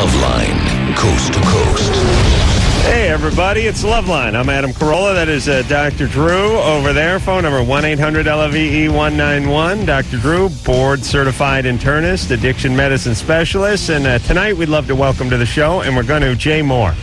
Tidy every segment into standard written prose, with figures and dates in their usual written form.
Loveline, coast to coast. Hey, everybody, it's Loveline. I'm Adam Carolla. That is Dr. Drew over there. Phone number 1-800-LOVE-191. Dr. Drew, board-certified internist, addiction medicine specialist. And tonight we'd love to welcome to the show, and we're going to Jay Mohr.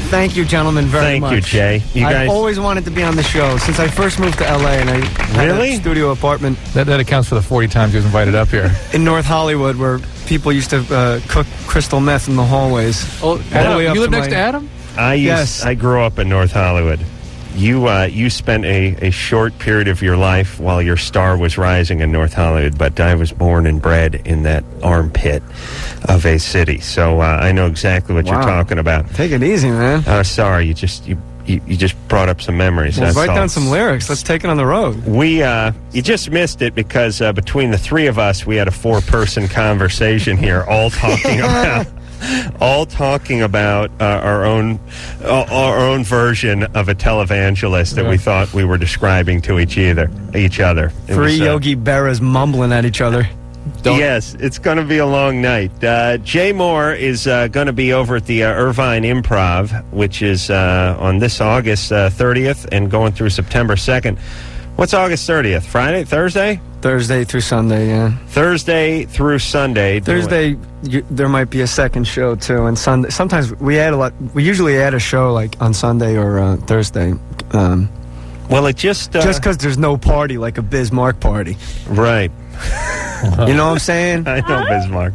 Thank you, gentlemen, very much. Thank you, Jay. I've always wanted to be on the show since I first moved to L.A. and I had a studio apartment. That accounts for the 40 times he was invited up here. In North Hollywood, where people used to cook crystal meth in the hallways. Oh, Adam, you live next to Adam? Yes. I grew up in North Hollywood. You spent a short period of your life while your star was rising in North Hollywood, but I was born and bred in that armpit of a city, so I know exactly what you're talking about. Take it easy, man. Sorry, you just brought up some memories. Well, write down some lyrics. Let's take it on the road. You just missed it because between the three of us, we had a 4-person conversation here, all talking about our own version of a televangelist that we thought we were describing to each other. Three Yogi Berras mumbling at each other. Yes, it's going to be a long night. Jay Mohr is going to be over at the Irvine Improv, which is on this August 30th and going through September 2nd. What's August 30th? Friday? Thursday? Thursday through Sunday, yeah. Thursday through Sunday. Thursday, there might be a second show, too. And Sunday, sometimes we add a lot. We usually add a show, like, on Sunday or Thursday. Well, it just because there's no party, like a Bismarck party. Right. You know what I'm saying? I know Bismarck.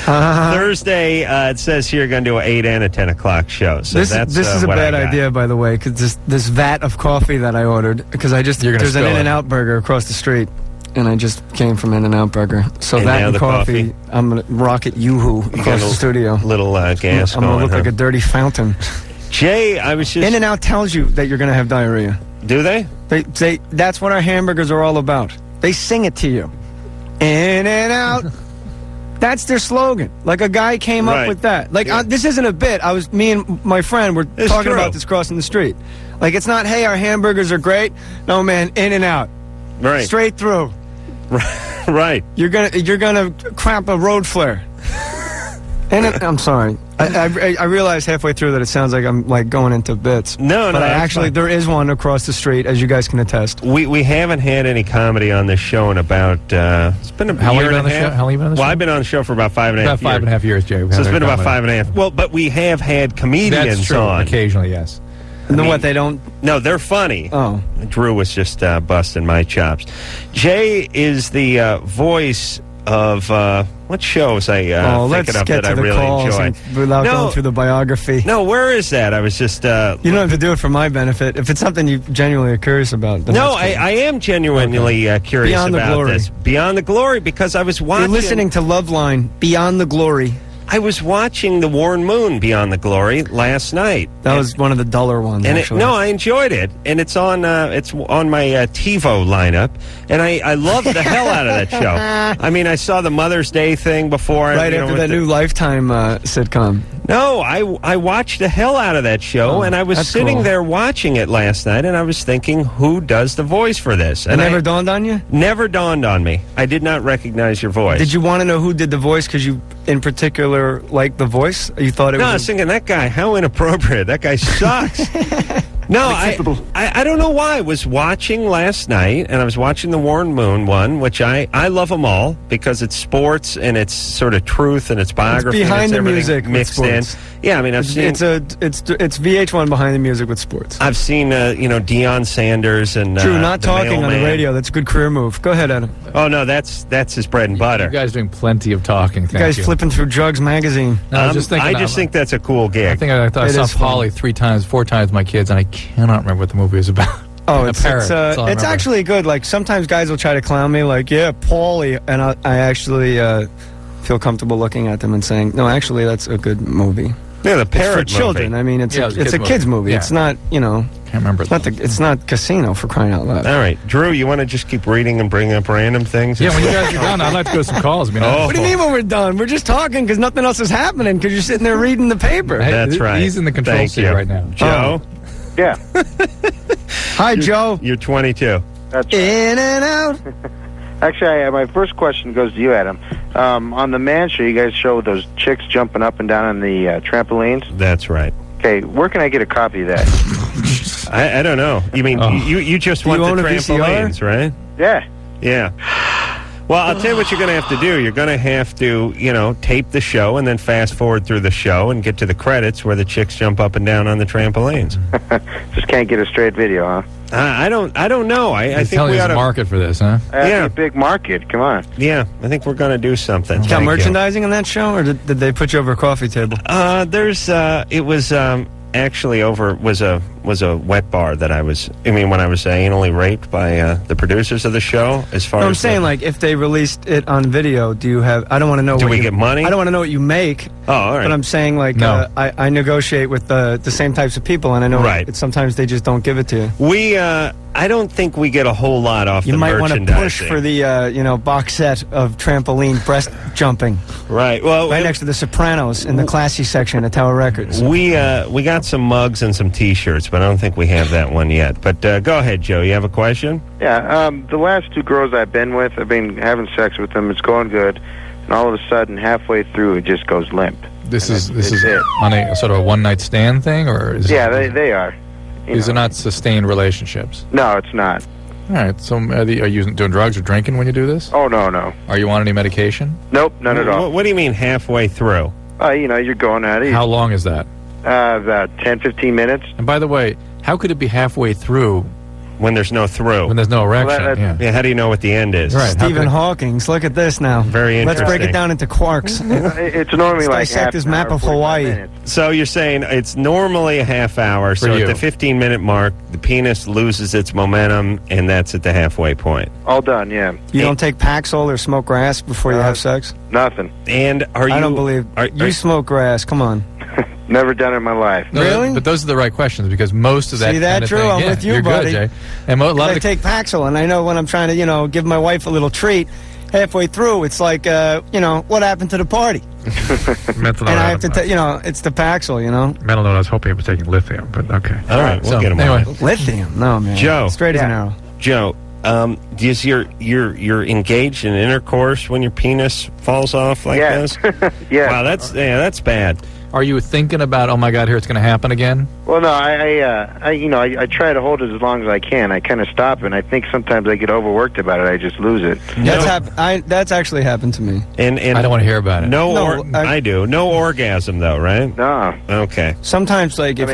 Thursday, it says here, going to do an 8 and a 10 o'clock show. So this is a bad idea, by the way, because this vat of coffee that I ordered, because there's an In-N-Out burger across the street, and I just came from In-N-Out burger. So and that and coffee, I'm going to rocket Yoo-hoo across the studio. Little gas I'm going to look like a dirty fountain. Jay, I was just... In-N-Out tells you that you're going to have diarrhea. Do they? They that's what our hamburgers are all about. They sing it to you. In and out. That's their slogan. Like a guy came up with that. Like this isn't a bit. Me and my friend were talking about this crossing the street. Like it's not, hey, our hamburgers are great. No, man, in and out. Right. Straight through. Right. You're gonna crap a road flare. And I'm sorry. I realized halfway through that it sounds like I'm like going into bits. No, but there is one across the street, as you guys can attest. We haven't had any comedy on this show in about it's been a year and a half. How long have you been on the show? Well, I've been on the show for about 5.5 years. About 5.5 years, Jay. So it's been about 5.5. Well, but we have had comedians That's true. on Occasionally, yes. And what, they don't? No, they're funny. Oh. Drew was just busting my chops. Jay is the voice of what shows thinking up that I really enjoy. Without going through the biography. No, where is that? I was just... you don't have to do it for my benefit. If it's something you genuinely are curious about. No, I am genuinely curious Beyond about the Glory. this. Beyond the Glory, because I was watching... You're listening to Loveline, Beyond the Glory. I was watching The Warren Moon, Beyond the Glory, last night. That was one of the duller ones, actually. I enjoyed it. And it's on my TiVo lineup. And I loved the hell out of that show. I mean, I saw the Mother's Day thing before. Right after that new Lifetime sitcom. No, I watched the hell out of that show, and I was sitting there watching it last night, and I was thinking, who does the voice for this? And it never dawned on you? Never dawned on me. I did not recognize your voice. Did you want to know who did the voice because you, in particular, liked the voice? You thought it was... No, I was thinking, that guy, how inappropriate. That guy sucks. No, I don't know why. I was watching last night, and I was watching the Warren Moon one, which I love them all because it's sports and it's sort of truth and it's biography. It's behind and the music mixed in. Yeah, I mean, I've seen it's VH1 behind the music with sports. I've seen Deion Sanders and Drew not talking on the radio. That's a good career move. Go ahead, Adam. Oh no, that's his bread and butter. You guys doing plenty of talking. Thank you. Guys flipping through Jugs magazine. No, I just think that's a cool gig. I saw Polly 4 times with my kids, and I cannot remember what the movie is about. Oh, it's actually good. Like sometimes guys will try to clown me, like, yeah, Paulie, and I actually feel comfortable looking at them and saying, no, actually, that's a good movie. Yeah, the parrot it's for children. Movie. I mean, it's a kids movie. Yeah. It's not, Can't remember. It's not Casino, for crying out loud. All right, Drew, you want to just keep reading and bring up random things? Yeah, when you guys are done, I'd like to go to some calls. What do you mean when we're done? We're just talking because nothing else is happening because you're sitting there reading the paper. Hey, that's right. He's in the control seat right now. Joe? Yeah. Hi, Joe. You're 22. That's right. In and out. Actually, my first question goes to you, Adam. On the man show, you guys show those chicks jumping up and down on the trampolines? That's right. Okay, where can I get a copy of that? I don't know. You mean you just want the trampolines, right? Yeah. Yeah. Well, I'll tell you what you're going to have to do. You're going to have to, tape the show and then fast forward through the show and get to the credits where the chicks jump up and down on the trampolines. Just can't get a straight video, huh? I don't know. I think we ought to market for this, huh? Yeah, a big market. Come on. Yeah, I think we're going to do something. Got merchandising on that show, or did they put you over a coffee table? It was actually was a wet bar that when I was anally raped by the producers of the show. As far as I'm saying, like, if they released it on video, do you have? I don't want to know. Do we get money? I don't want to know what you make. Oh, all right. But I'm saying, like, No. I negotiate with the same types of people, and I know sometimes they just don't give it to you. I don't think we get a whole lot off you the might want merchandising. to push for the box set of trampoline breast jumping. Right. Well, right next to the Sopranos in the classy section at Tower Records. We got some mugs and some T-shirts, but I don't think we have that one yet. But go ahead, Joe. You have a question? Yeah. The last 2 girls I've been with, I've been having sex with them. It's going good, and all of a sudden, halfway through, it just goes limp. This is it. On a sort of a one-night stand thing, or is they are. These are not sustained relationships. No, it's not. All right. So are you doing drugs or drinking when you do this? Oh, no. Are you on any medication? Nope, none at all. What do you mean halfway through? You're going at it. How long is that? About 10, 15 minutes. And by the way, how could it be halfway through when there's no through? When there's no erection. Well, yeah. How do you know what the end is? Right. Stephen Hawking's. Look at this now. Very interesting. Let's break it down into quarks. It's normally Let's like dissect this map of 45 Hawaii. minutes. So you're saying it's normally a half hour. So you. at the 15-minute mark, the penis loses its momentum, and that's at the halfway point. All done, yeah. You don't take Paxil or smoke grass before you have sex? Nothing. And I don't believe you smoke grass. Come on. Never done it in my life. No, Really? But those are the right questions because most of that. See that, kind of Drew? thing, I'm with you, you're buddy. Good, Jay. And a lot I of take Paxil, and I know when I'm trying to, give my wife a little treat, halfway through, it's like, what happened to the party? Mental And note, I have to, it's the Paxil, mental note, I was hoping it was taking lithium, but okay. All right, we'll get him anyway. on. Lithium? No, man. Joe. Straight as an arrow. Joe, is you're engaged in intercourse when your penis falls off like this? Yeah. Wow, that's bad. Are you thinking about, oh my God, here it's going to happen again? Well, no, I try to hold it as long as I can. I kind of stop, and I think sometimes I get overworked about it. I just lose it. That's actually happened to me. And I don't want to hear about it. I do. No orgasm though, right? No. Okay. Sometimes, like, if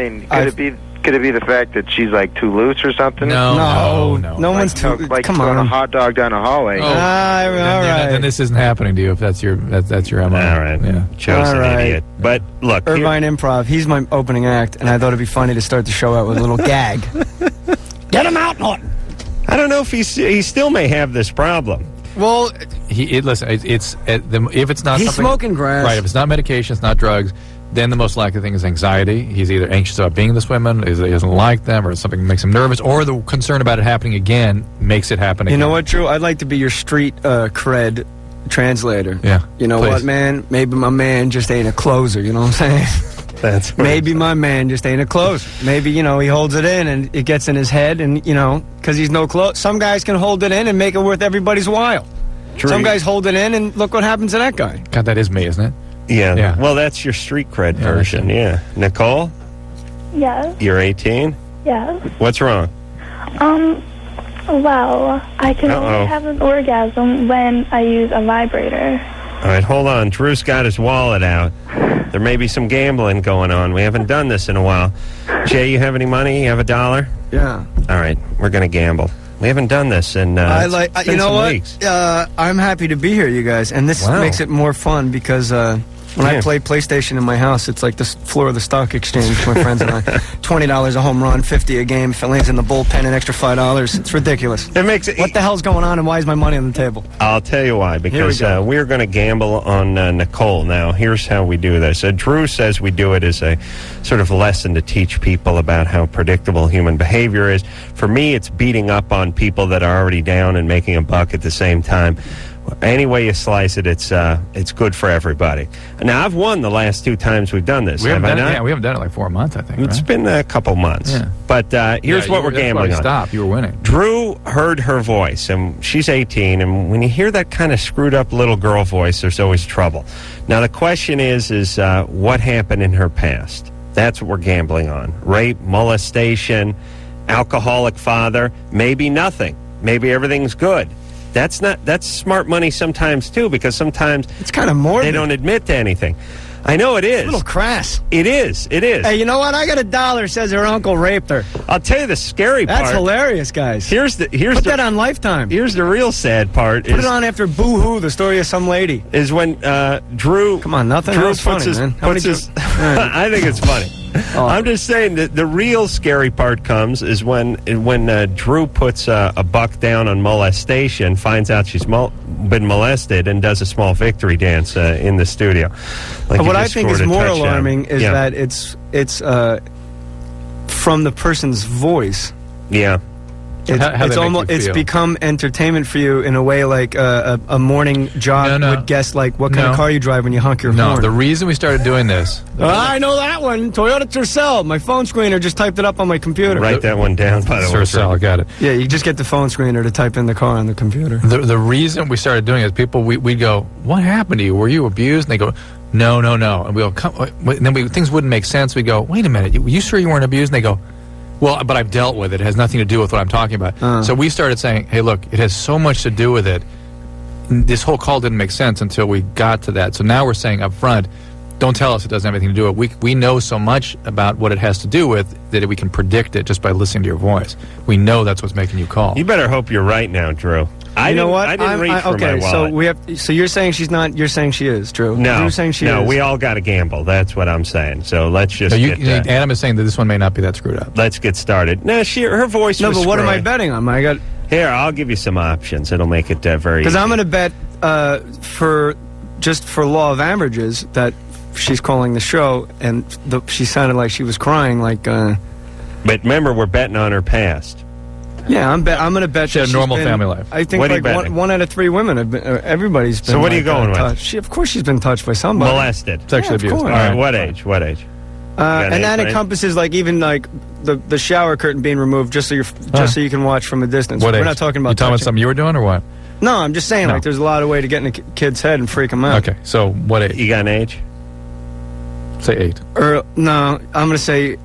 could it be the fact that she's like too loose or something? No one's too. Like Come throwing on. a hot dog down a hallway. Oh. All right. Then this isn't happening to you if that's your MO. All right. Yeah. Joe's All an right. idiot. But look, Irvine Improv. He's my opening act, and I thought it'd be funny to start the show out with a little gag. Get him out, Norton. I don't know if he still may have this problem. Well, listen. If it's not he's something, smoking grass. right? If it's not medication, it's not drugs. Then the most likely thing is anxiety. He's either anxious about being with women, he doesn't like them, or something makes him nervous, or the concern about it happening again makes it happen again. You know what, Drew? I'd like to be your street cred translator. Yeah. You know please. what, man? Maybe my man just ain't a closer. You know what I'm saying? That's Maybe my man just ain't a closer. Maybe, he holds it in and it gets in his head, and, because he's no close. Some guys can hold it in and make it worth everybody's while. True. Some guys hold it in, and look what happens to that guy. God, that is me, isn't it? Yeah. Well, that's your street cred version. Yeah. Nicole, Yes. you're 18. Yes. What's wrong? Well, I can only have an orgasm when I use a vibrator. All right, hold on. Drew's got his wallet out. There may be some gambling going on. We haven't done this in a while. Jay, you have any money? You have $1? Yeah. All right, we're going to gamble. We haven't done this in it's been some weeks. I'm happy to be here, you guys, and this makes it more fun because when I play PlayStation in my house, it's like the floor of the stock exchange with my friends and I. $20 a home run, $50 a game. If it lands in the bullpen, an extra $5. It's ridiculous. It makes it. What the hell's going on, and why is my money on the table? I'll tell you why. Because we're going to gamble on Nicole. Now, here's how we do this. Drew says we do it as a sort of lesson to teach people about how predictable human behavior is. For me, it's beating up on people that are already down and making a buck at the same time. Any way you slice it, it's good for everybody. Now, I've won the last 2 times we've done this. We haven't have done I it. not? Yeah, we haven't done it like 4 months, I think. It's right? been a couple months. Yeah. But here's what we're gambling on. Stop. You were winning. Drew heard her voice, and she's 18, and when you hear that kind of screwed up little girl voice, there's always trouble. Now, the question is what happened in her past? That's what we're gambling on. Rape, molestation, alcoholic father, maybe nothing. Maybe everything's good. That's smart money sometimes, too, because sometimes it's kind of morbid. They don't admit to anything. I know it is. It's a little crass. It is. Hey, you know what? I got $1 says her uncle raped her. I'll tell you the scary part. That's hilarious, guys. Put that on Lifetime. Here's the real sad part. Put it on after Boo Hoo, the story of some lady. Is when Drew. Come on, nothing. Drew Puts funny, his, man. I think it's funny. Oh. I'm just saying that the real scary part comes is when Drew puts a buck down on molestation, finds out she's been molested, and does a small victory dance in the studio. Like what I think is more alarming is that it's from the person's voice. Yeah. It's become entertainment for you in a way like a morning jog would guess like what kind of car you drive when you honk your horn. No, the reason we started doing this... I know that one. Toyota Tercel. My phone screener just typed it up on my computer. Write that one down, by the way. Tercel, I got it. Yeah, you just get the phone screener to type in the car on the computer. The reason we started doing it is people, we'd go, what happened to you? Were you abused? And they go, no. And we'll come, and then things wouldn't make sense. We go, wait a minute, you sure you weren't abused? And they go, well, but I've dealt with it. It has nothing to do with what I'm talking about. So we started saying, hey, look, it has so much to do with it. This whole call didn't make sense until we got to that. So now we're saying up front, don't tell us it doesn't have anything to do with it. We know so much about what it has to do with that we can predict it just by listening to your voice. We know that's what's making you call. You better hope you're right now, Drew. I didn't reach for my wallet. So you're saying she's not. You're saying she is, Drew. No, you're saying she no. is. We all got to gamble. That's what I'm saying. So let's just. Adam is saying that this one may not be that screwed up. Let's get started. No, her voice. No, was but what am I screwy. betting on? I got. Here, I'll give you some options. It'll make it very. Because I'm going to bet for law of averages that she's calling the show, and she sounded like she was crying, like. But remember, we're betting on her past. Yeah, I'm going to bet she had a normal family life. I think like one out of 3 women have been. Everybody's been. So what are you going with? Of course, she's been touched by somebody. Molested, sexually abused. All right, what age? What age? And that encompasses like even like the shower curtain being removed just so you can watch from a distance. What age? We're not talking about. You talking about something you were doing or what? No, I'm just saying like there's a lot of way to get in a kid's head and freak them out. Okay, so what age? You got an age? Say 8. No, I'm gonna say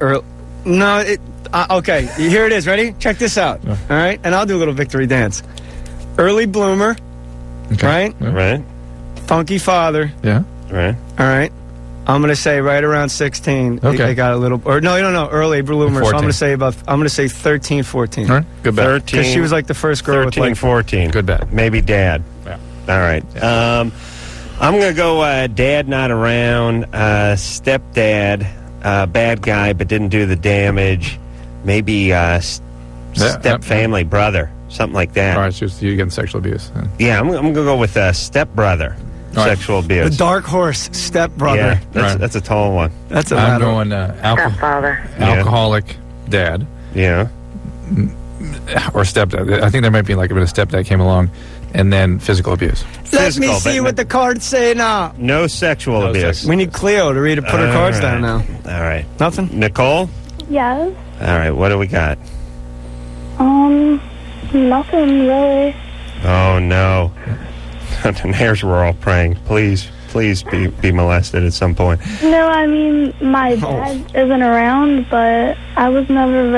no. Okay, here it is. Ready? Check this out. All right, and I'll do a little victory dance. Early bloomer, right? Yeah. Right. Funky father. Yeah. Right. All right. I'm gonna say right around 16. Okay. They got a little, or no, early bloomer. 14. So I'm gonna say 13, 14. All right. Good bet. 13. Because she was like the first girl 13, with like 14. Good bet. Maybe dad. Yeah. All right. Yeah. I'm gonna go dad not around, stepdad, bad guy but didn't do the damage. Maybe step family brother, something like that. All right, so you getting sexual abuse. Yeah, I'm gonna go with step brother. Sexual abuse. The dark horse, step brother. Yeah, that's a tall one. That's a I'm going alcoholic dad. Yeah. Or stepdad. I think there might be like a bit of stepdad came along, and then physical abuse. Let me see what the cards say now. No sexual abuse. We need Cleo to put her cards down now. All right. Nothing? Nicole? Yes. All right, what do we got? Nothing really. Oh, no. And here's where we're all praying. Please be molested at some point. No, I mean, my dad isn't around, but I was never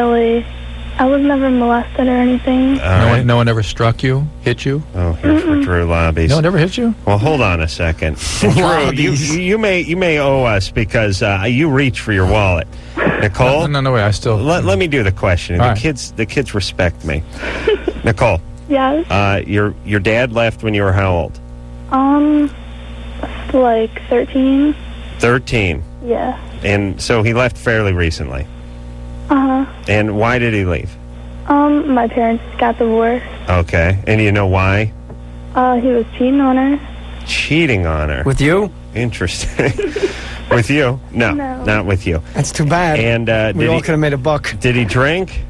molested or anything. No one ever struck you, hit you? Oh, here for Drew Lobbies. No one ever hit you? Well, hold on a second. Drew, you may owe us because you reach for your wallet. Nicole? No way. I still... Let me do the question. All right. The kids respect me. Nicole? Yes? Your dad left when you were how old? Like 13. 13? Yeah. And so he left fairly recently? Uh-huh. And why did he leave? My parents got divorced. Okay. And you know why? He was cheating on her. Cheating on her? With you? Interesting. With you? No, not with you. That's too bad. And we all could have made a buck. Did he drink?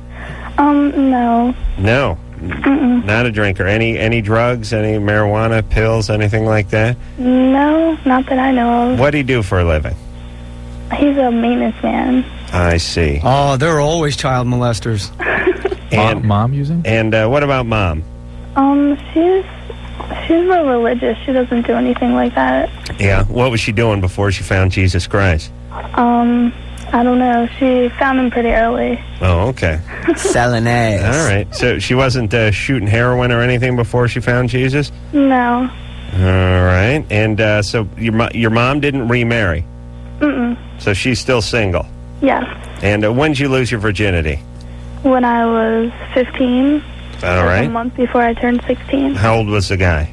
No. No. Not a drinker. Any drugs, any marijuana, pills, anything like that? No, not that I know of. What do you do for a living? He's a maintenance man. I see. Oh, there are always child molesters. And mom using? And what about mom? She's real religious. She doesn't do anything like that. Yeah. What was she doing before she found Jesus Christ? I don't know. She found him pretty early. Oh, okay. Selling ass. All right. So she wasn't shooting heroin or anything before she found Jesus? No. All right. And so your mom didn't remarry? Mm-mm. So she's still single? Yes. And when did you lose your virginity? When I was 15. All right. A month before I turned 16. How old was the guy?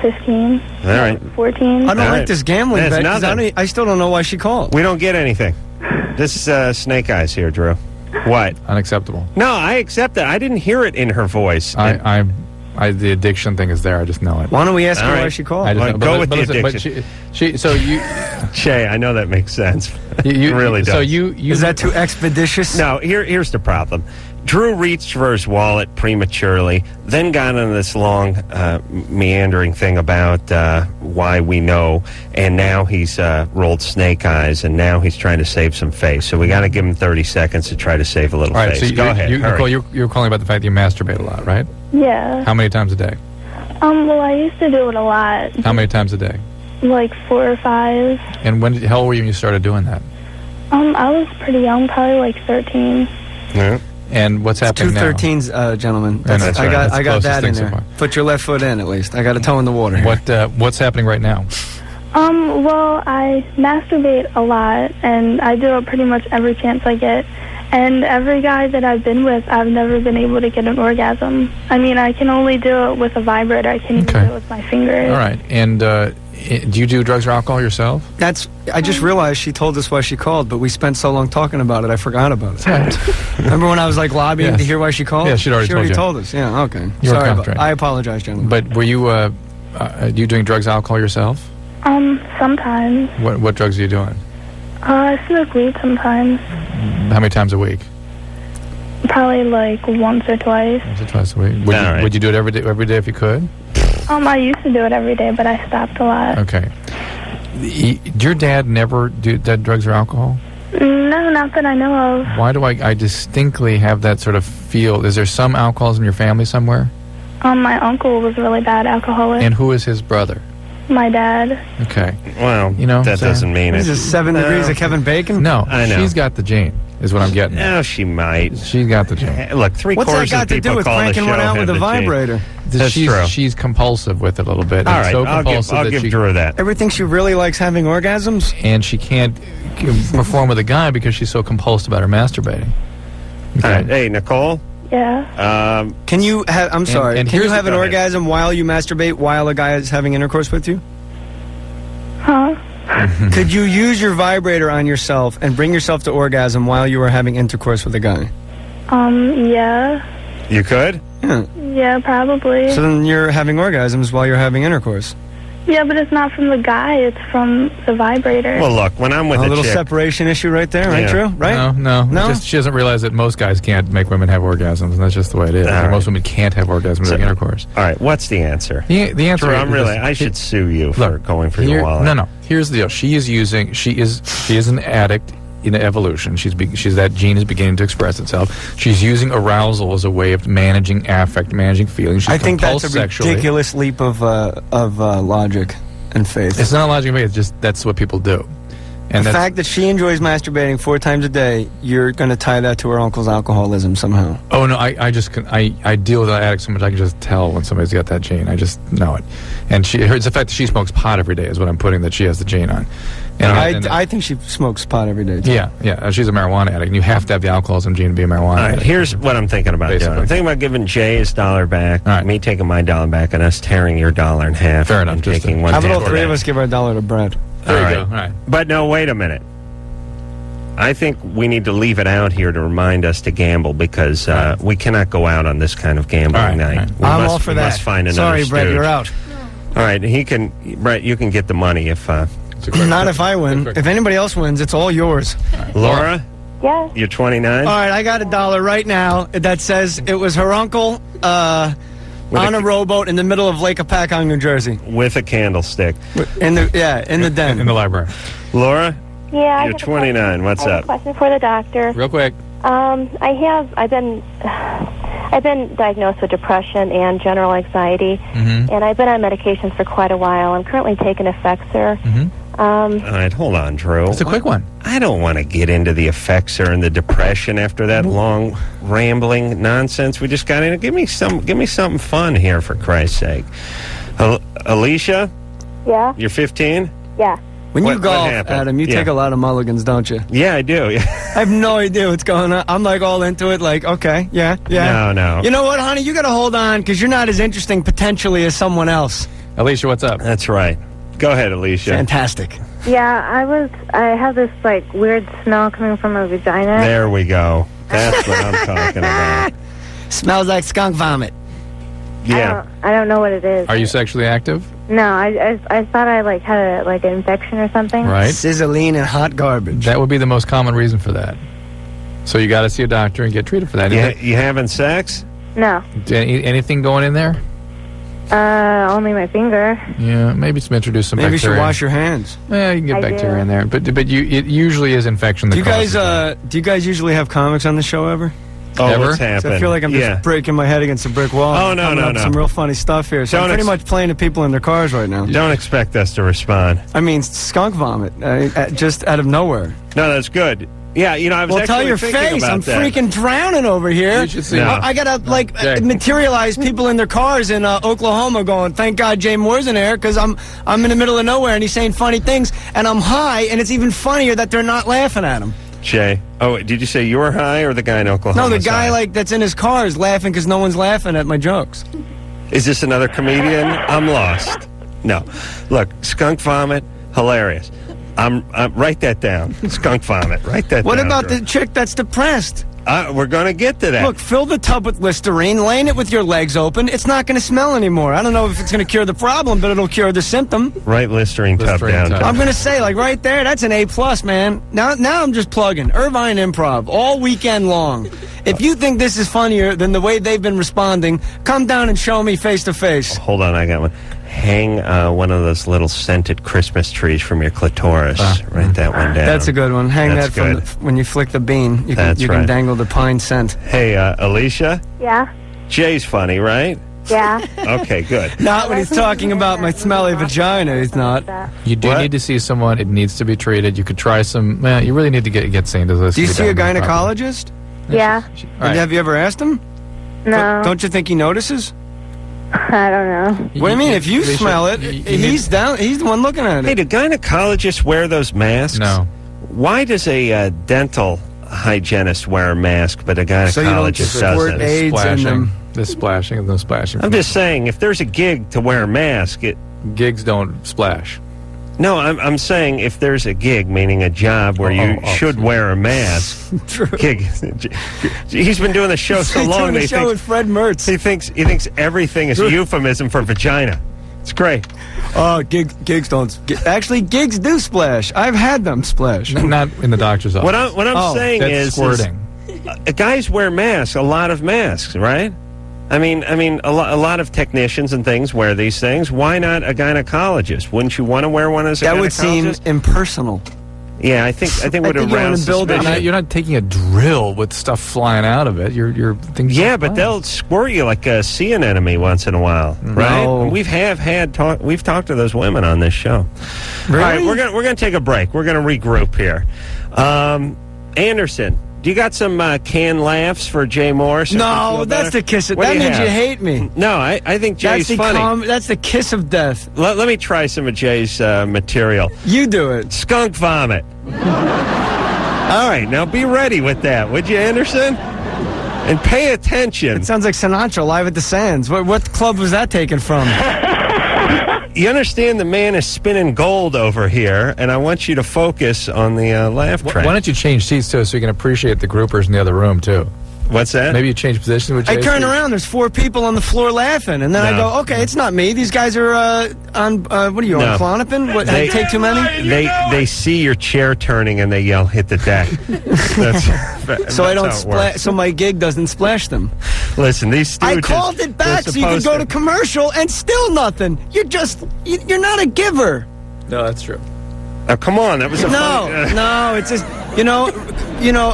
15. All right. 14. I don't like this gambling That's bet 'cause nothing. I still don't know why she called. We don't get anything. This is Snake Eyes here, Drew. What? Unacceptable. No, I accept that. I didn't hear it in her voice. The addiction thing is there. I just know it. Why don't we ask All her right. why she called? I just Well, know, go but, with but the listen, but addiction. so you, Shay, I know that makes sense. It really does. So you Is that too expeditious? No, here's the problem. Drew reached for his wallet prematurely, then got into this long, meandering thing about why we know, and now he's rolled snake eyes, and now he's trying to save some face. So we got to give him 30 seconds to try to save a little all right? face. So Go ahead. hurry. You're calling about the fact that you masturbate a lot, right? Yeah. How many times a day? Well, I used to do it a lot. How many times a day? Like 4 or 5. And how old were you when you started doing that? I was pretty young, probably like 13. Yeah. And what's happening now? 213s, gentlemen. That's right. That's I got that in so there. far. Put your left foot in, at least. I got a toe in the water. What's happening right now? Well, I masturbate a lot, and I do it pretty much every chance I get. And every guy that I've been with, I've never been able to get an orgasm. I mean, I can only do it with a vibrator. I can't even do it with my fingers. All right. And do you do drugs or alcohol yourself? I just realized she told us why she called, but we spent so long talking about it, I forgot about it. Remember when I was like lobbying to hear why she called? Yeah, she'd already told you. us. Yeah, okay. You were Sorry, concentrating. I apologize, gentlemen. But were you you doing drugs, alcohol yourself? Sometimes. What drugs are you doing? I smoke weed sometimes. How many times a week? Probably like once or twice. Once or twice a week. Would you do it every day if you could? I used to do it every day, but I stopped a lot. Okay. Did your dad never do drugs or alcohol? No, not that I know of. Why do I distinctly have that sort of feel? Is there some alcoholism in your family somewhere? My uncle was a really bad alcoholic. And who is his brother? My dad. Okay. Well, that doesn't mean This it. is 7 degrees of Kevin Bacon? No, I know. she's got the gene, is what I'm getting at. No, she might. She's got the gene. Look, What's that three-quarters got of the to do people with call the cranking show one out have with a the gene. vibrator? That's true. She's compulsive with it a little bit. All and right, so I'll compulsive give that Drew that. Everything she really likes having orgasms? And she can't perform with a guy because she's so compulsed about her masturbating. Okay. All right. Hey, Nicole? Yeah. Can you have, I'm sorry, and can you here's have the- an go ahead. orgasm while you masturbate while a guy is having intercourse with you? Huh? Could you use your vibrator on yourself and bring yourself to orgasm while you were having intercourse with a guy? Yeah. You could? Yeah. Yeah, probably. So then you're having orgasms while you're having intercourse. Yeah, but it's not from the guy. It's from the vibrator. Well, look, when I'm with A a little chick... separation issue right there, right, Yeah. Drew? Right? No. No? Just, she doesn't realize that most guys can't make women have orgasms, and that's just the way it is. All right. Most women can't have orgasms during intercourse. All right, what's the answer? The answer Drew, is... I should sue you for going for your wallet. No. Here's the deal. She is an addict in evolution. That gene is beginning to express itself. She's using arousal as a way of managing affect, managing feelings. She's I think that's a compulsed sexually. ridiculous leap of logic and faith. It's not logical. It's just that's what people do. And the fact that she enjoys masturbating 4 times a day, you're going to tie that to her uncle's alcoholism somehow. Oh no, I deal with addicts so much I can just tell when somebody's got that gene. I just know it. And it's the fact that she smokes pot every day is what I'm putting that she has the gene on. And I think she smokes pot every day too. Yeah. She's a marijuana addict, and you have to have the alcoholism gene to be a marijuana addict. Here's what I'm thinking about doing. I'm thinking about giving Jay his $1 back, me taking my $1 back, and us tearing your $1 in half. Fair enough. And taking one. How about all 3 of us give our $1 to Brett? There you go. All right. But no, wait a minute. I think we need to leave it out here to remind us to gamble because we cannot go out on this kind of gambling night. Right. I'm all for that. Must find another Sorry, Brett, stooge. you're out. All right, Brett, you can get the money if. Not if I win. If anybody else wins, it's all yours. Laura? Yeah. You're 29? All right, I got $1 right now that says it was her uncle on a rowboat in the middle of Lake Apacong, New Jersey. With a candlestick. In the den. In the library. Laura? Yeah. You're 29. What's I have up? a question for the doctor. Real quick. I've been diagnosed with depression and general anxiety, and I've been on medications for quite a while. I'm currently taking Effexor. All right, hold on, Drew. It's a quick one. I don't want to get into the Effexor and the depression after that long rambling nonsense we just got into. Give me something fun here, for Christ's sake. Alicia? Yeah? You're 15? Yeah. When you What golf, happened? Adam, you take a lot of mulligans, don't you? Yeah, I do. I have no idea what's going on. I'm like all into it, like, okay, yeah. No. You know what, honey? You got to hold on because you're not as interesting potentially as someone else. Alicia, what's up? That's right. Go ahead, Alicia. Fantastic. Yeah, I have this like weird smell coming from my vagina. There we go. That's what I'm talking about. Smells like skunk vomit. Yeah. I don't know what it is. Are you sexually active? No, I thought I like had an infection or something. Right. Sizzling and hot garbage. That would be the most common reason for that. So you got to see a doctor and get treated for that. You having sex? No. Anything going in there? Only my finger. Yeah, maybe introduce some Maybe bacteria. you should wash your hands. Yeah, you can get I bacteria do. in there, but it usually is infection. Do you guys usually have comics on the show ever? Oh, Ever? what's So happened? I feel like I'm just breaking my head against a brick wall. Oh, I'm no, coming no, up no. Some real funny stuff here. So Don't I'm pretty much playing to people in their cars right now. Don't expect us to respond. I mean, skunk vomit, just out of nowhere. No, that's good. Yeah, I was Well, actually tell your thinking face. about I'm that. freaking drowning over here. You should see. No. I gotta materialize people in their cars in Oklahoma, going, "Thank God Jay Mohr's in there," because I'm in the middle of nowhere and he's saying funny things, and I'm high, and it's even funnier that they're not laughing at him. Jay. Oh, did you say you were high or the guy in Oklahoma? No, the guy high? that's in his car is laughing because no one's laughing at my jokes. Is this another comedian? I'm lost. No. Look, skunk vomit, hilarious. I'm write that down. Skunk vomit. Write that What down. about Drew. the chick that's depressed? We're going to get to that. Look, fill the tub with Listerine, laying it with your legs open. It's not going to smell anymore. I don't know if it's going to cure the problem, but it'll cure the symptom. Write Listerine tub Listerine down. tub. I'm going to say, like, right there, that's an A+, man. Now I'm just plugging. Irvine Improv, all weekend long. If you think this is funnier than the way they've been responding, come down and show me face to face. Hold on, I got one. Hang one of those little scented Christmas trees from your clitoris. Write that one down. That's a good one. Hang That's that from when you flick the bean. You That's can right. dangle the pine scent. Hey, Alicia? Yeah. Jay's funny, right? Yeah. Okay, good. Not when he's talking about my smelly vagina, he's not. You do What? need to see someone. It needs to be treated. You could try some. Man, you really need to get seen to this. Do you to see a be done properly. gynecologist? Yeah. All And right. have you ever asked him? No. Don't you think he notices? I don't know. What do you mean? If you they smell should- it, you he's down. He's the one looking at Hey, it. do gynecologists wear those masks? No. Why does a dental hygienist wear a mask, but a So you don't gynecologist squirt doesn't? AIDS in Splashing. them. The splashing. No splashing. I'm just saying, if there's a gig to wear a mask, Gigs don't splash. no, I'm saying if there's a gig, meaning a job where you should wear a mask. True. Gig. He's been doing the show so He's long doing that the show with Fred Mertz. he thinks everything is a euphemism for vagina. It's great. Oh, gigs don't. Actually, gigs do splash. I've had them splash. Not in the doctor's office. What I'm saying That's is squirting. guys wear masks, a lot of masks, right? I mean, a lot of technicians and things wear these things. Why not a gynecologist? Wouldn't you want to wear one as a That gynecologist? would seem impersonal. Yeah, I think would think you wanna arouse build suspicion. You're not taking a drill with stuff flying out of it. You're things. Yeah, don't but fly. they'll squirt you like a sea anemone once in a while, right? No. We've talked to those women on this show. Really? All right, we're gonna take a break. We're gonna regroup here. Anderson, do you got some canned laughs for Jay Mohr? so you No, feel that's better? the kiss of. What do That means have? you hate me. No, I think Jay's funny. That's the kiss of death. Let me try some of Jay's material. You do it. Skunk vomit. All right, now be ready with that, would you, Anderson? And pay attention. It sounds like Sinatra live at the Sands. What club was that taken from? You understand the man is spinning gold over here, and I want you to focus on the laugh track. Why don't you change seats too, so you can appreciate the groupers in the other room too? What's that? Maybe you change positions with Jay. I turn around. There's 4 people on the floor laughing, and then I go, "Okay, it's not me. These guys are on. What are you on Klonopin? What? I take too many." They see your chair turning and they yell, "Hit the deck!" So I don't splash. So my gig doesn't splash them. Listen, these stooges. I called it back so you could go to commercial, and still nothing. You're not a giver. No, that's true. Oh, come on, that was a no. It's just you know,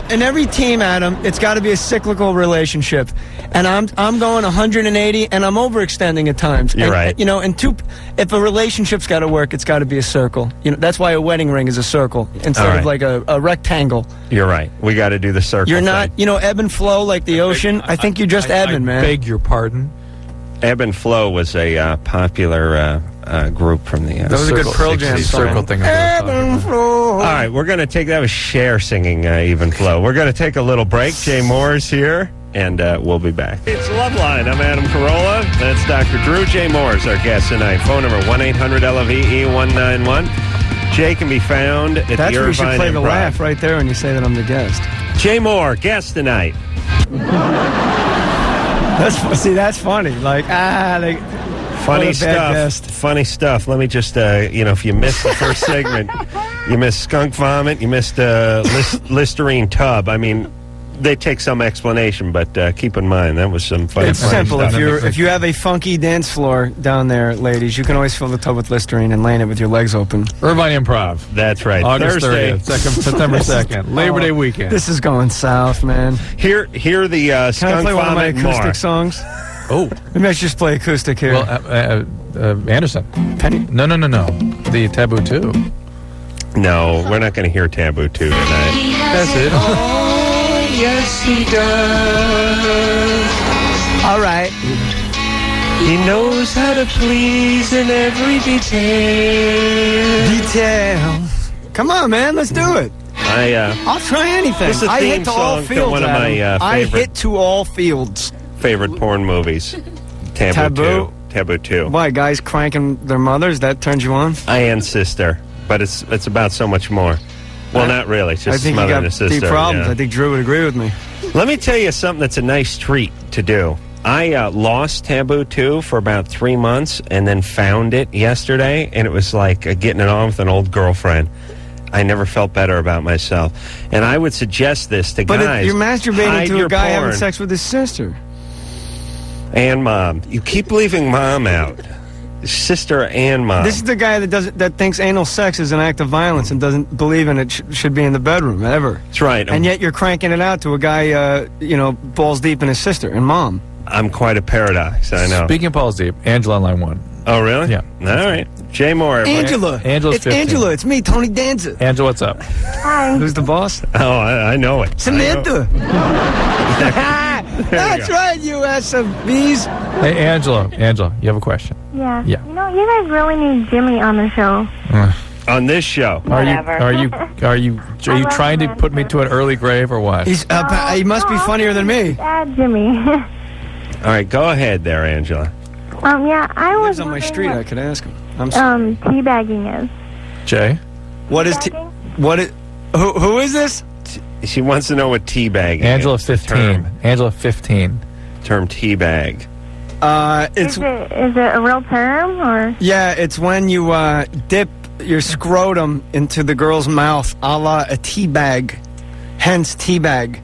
in every team, Adam, it's got to be a cyclical relationship, and I'm going 180, and I'm overextending at times. You're right. If a relationship's got to work, it's got to be a circle. That's why a wedding ring is a circle instead of like a rectangle. You're right. We got to do the circle. You're not, ebb and flow like the ocean. I think you're just ebbing, man. I beg your pardon. Ebb and Flow was a popular group from the that was a good Pearl Jam circle thing. Ebb and Flow. All right, we're going to take that was Cher singing Even Flow. We're going to take a little break. Jay Mohr is here, and we'll be back. It's Loveline. I'm Adam Carolla. That's Dr. Drew. Jay Mohr is our guest tonight. Phone number 1-800-LOVE-191. Jay can be found at the Irvine That's where you should play the Improv. laugh right there when you say that I'm the guest. Jay Mohr, guest tonight. That's funny. Funny stuff. Funny stuff. Let me just, if you missed the first segment, you missed skunk vomit, you missed Listerine tub. I mean, they take some explanation, but keep in mind that was some funny. It's simple. Stuff. If you have a funky dance floor down there, ladies, you can always fill the tub with Listerine and lay in it with your legs open. Irvine Improv. That's right. August Thursday, 30th, September 2nd, Labor Day weekend. This is going south, man. Hear the Can I skunk play one of my vomit acoustic more. songs? Oh, Maybe I should just play acoustic here. well, Anderson. Penny. No. The Taboo 2. No, we're not going to hear Taboo 2 tonight. That's it. Yes, he does. All right. He knows how to please in every detail. Come on, man. Let's do it. I'll try anything. This is a I theme hit to all song to fields. one of my I favorite- hit to all fields. Favorite porn movies. Taboo 2. Why, guys cranking their mothers? That turns you on? And sister, but it's about so much more. Well, not really. It's I just think you mother got and a sister. deep problems. yeah. I think Drew would agree with me. Let me tell you something that's a nice treat to do. I lost Taboo 2 for about 3 months and then found it yesterday, and it was like getting it on with an old girlfriend. I never felt better about myself. And I would suggest this to But guys. you're masturbating hide to a your guy porn. having sex with his sister. And mom. You keep leaving mom out. Sister and mom. This is the guy that thinks anal sex is an act of violence and doesn't believe in it should be in the bedroom ever. That's right. And yet you're cranking it out to a guy, balls deep in his sister and mom. I'm quite a paradox, I know. Speaking of Paul's Deep, Angela on line 1. Oh, really? Yeah. All right. Jay Mohr. Angela. Angela's It's 15. Angela. It's me, Tony Danza. Angela, what's up? Hi. Who's the boss? Oh, I know it. Samantha. That's right, you SMBs. Hey, Angela, you have a question. Yeah. Yeah. You know, you guys really need Jimmy on the show. On this show. Whatever. Are you trying to put me to an early grave or what? He must be funnier than me. Add Jimmy. All right, go ahead there, Angela. Yeah, I He was lives on my wondering street. I what, could ask him. I'm sorry. teabagging is. Jay? What is who is this? She wants to know what teabag Angela is. 15. Angela 15. Term teabag. It's Is it a real term or? yeah, it's when you dip your scrotum into the girl's mouth, a la a tea bag. Hence teabag.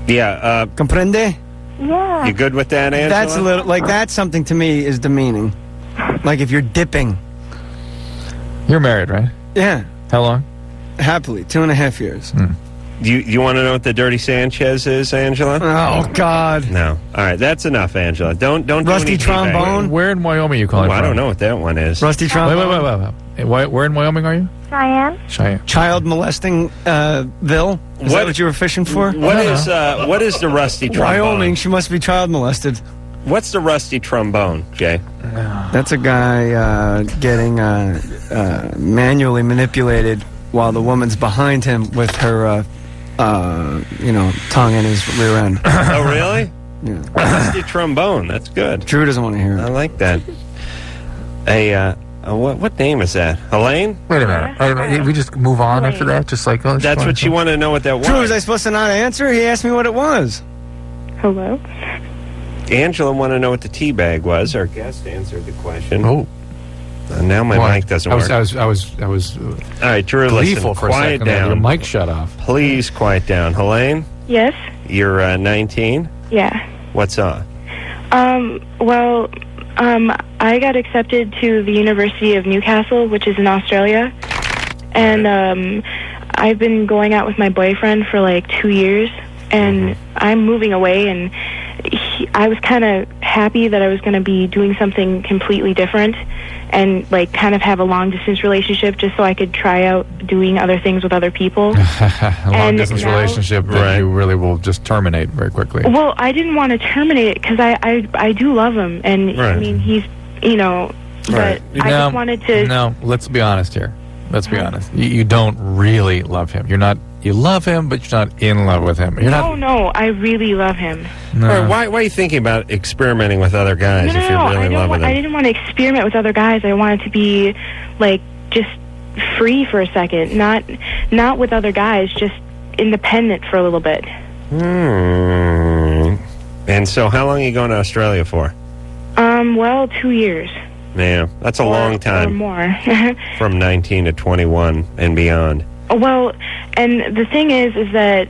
Yeah, Comprende? Yeah. you good with that, Angela? That's a little that's something to me is demeaning. Like if you're dipping. You're married, right? Yeah, How long? happily 2.5 years. You want to know what the Dirty Sanchez is, Angela? Oh God. No. All right, that's enough, Angela. Don't do Rusty any teabagging. trombone? Where in Wyoming are you calling Oh, from? I don't know what that one is. Rusty trombone. Wait. Where in Wyoming are you? Cheyenne. Cheyenne. Child molesting Ville? Is that what you were fishing for? What is the rusty trombone? Wyoming, she must be child molested. What's the rusty trombone, Jay? That's a guy getting manually manipulated while the woman's behind him with her, tongue in his rear end. Oh, really? Yeah. Rusty trombone. That's good. Drew doesn't want to hear I it. like that. What name is that? Elaine? Wait a minute. We just move on after that? Just like, oh, That's what you want to know what that was. Drew, was I supposed to not answer? He asked me what it was. Hello? Angela wanted to know what the tea bag was. Our guest answered the question. Oh. Now my mic doesn't work. I was All right, Drew, gleeful listen, for a quiet second there. down. Your mic shut off. Please quiet down. Helene, Yes? you're 19. Yeah. What's up? Well, I got accepted to the University of Newcastle, which is in Australia. And I've been going out with my boyfriend for like 2 years. And I'm moving away, and I was kind of happy that I was going to be doing something completely different and like kind of have a long-distance relationship just so I could try out doing other things with other people. A long-distance relationship that Right. you really will just terminate very quickly. Well, I didn't want to terminate it because I do love him, and I Right. mean he's but Right. I just wanted to. No, let's be honest here. Let's be honest. You don't really love him. You love him, but you're not in love with him. You're No, I really love him. No. All right, why are you thinking about experimenting with other guys if you're really in love with them? I didn't want to experiment with other guys. I wanted to be like just free for a second, not with other guys, just independent for a little bit. And so how long are you going to Australia for? Well, 2 years. Yeah, that's a long Or time. more. From 19 to 21 and beyond. Well, and the thing is that,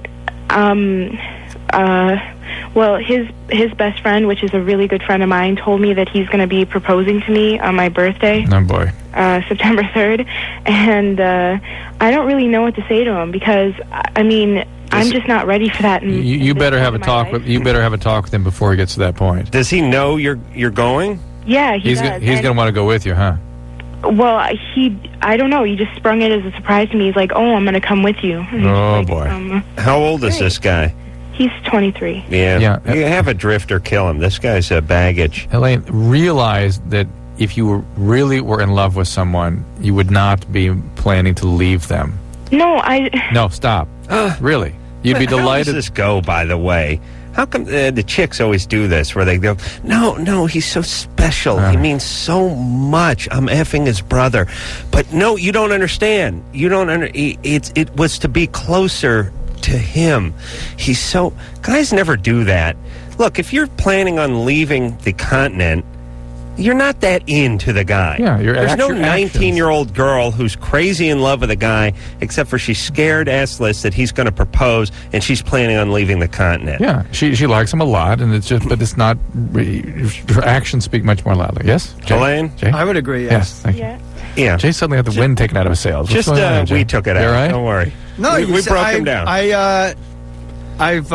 well, his best friend, which is a really good friend of mine, told me that he's going to be proposing to me on my birthday. Oh, boy. September 3rd. And I don't really know what to say to him because, I mean, I'm just not ready for that. You better have a talk with. You better have a talk with him before he gets to that point. Does he know you're going? Yeah, he He's does. he's going to want to go with you, huh? Well, I don't know. He just sprung it as a surprise to me. He's like, "Oh, I'm going to come with you." And Oh, like, boy. How old is great. this guy? He's 23. Yeah. You have a drifter kill him. This guy's a baggage. Elaine, realize that if you really were in love with someone, you would not be planning to leave them. No, No, stop. Really. You'd be How delighted. does this go, by the way? How come the chicks always do this, where they go, no, he's so special. He means so much. I'm effing his brother. But no, you don't understand. You don't it was to be closer to him. He's so... Guys never do that. Look, if you're planning on leaving the continent, you're not that into the guy. Yeah, There's no your 19-year-old girl who's crazy in love with a guy, except for she's scared assless that he's going to propose, and she's planning on leaving the continent. Yeah, she likes him a lot, and it's just, but it's not. Her actions speak much more loudly. Yes, Jay? Elaine? Jay? I would agree, Yes, thank you. Yeah. Jay suddenly had the wind taken out of his sails. What's Just going on, Jay? we took it You out. all right? Don't worry. No, we broke him down. I've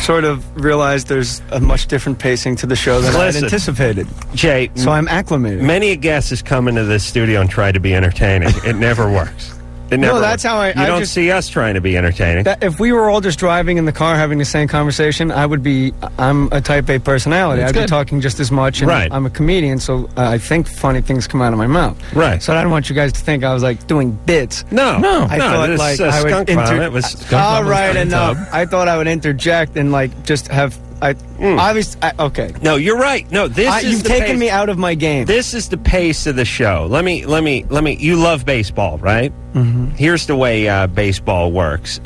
sort of realized there's a much different pacing to the show than I had Listen, anticipated. Jay, So I'm acclimated. many a guest has come into this studio and tried to be entertaining. It never works. It never No, that's works. how I You don't just- see us trying to be entertaining. That if we were all just driving in the car having the same conversation, I'm a type A personality. That's I'd be good. talking just as much. And Right. I'm a comedian, so I think funny things come out of my mouth. Right. So I don't want you guys to think I was like doing bits. No. I thought this like Skunk I would Vomit was... all right, in the enough. tub. I thought I would interject and like just have. Obviously, okay. No, you're right. No, this is You've the taken pace. me out of my game. This is the pace of the show. Let me. You love baseball, right? Mm-hmm. Here's the way baseball works.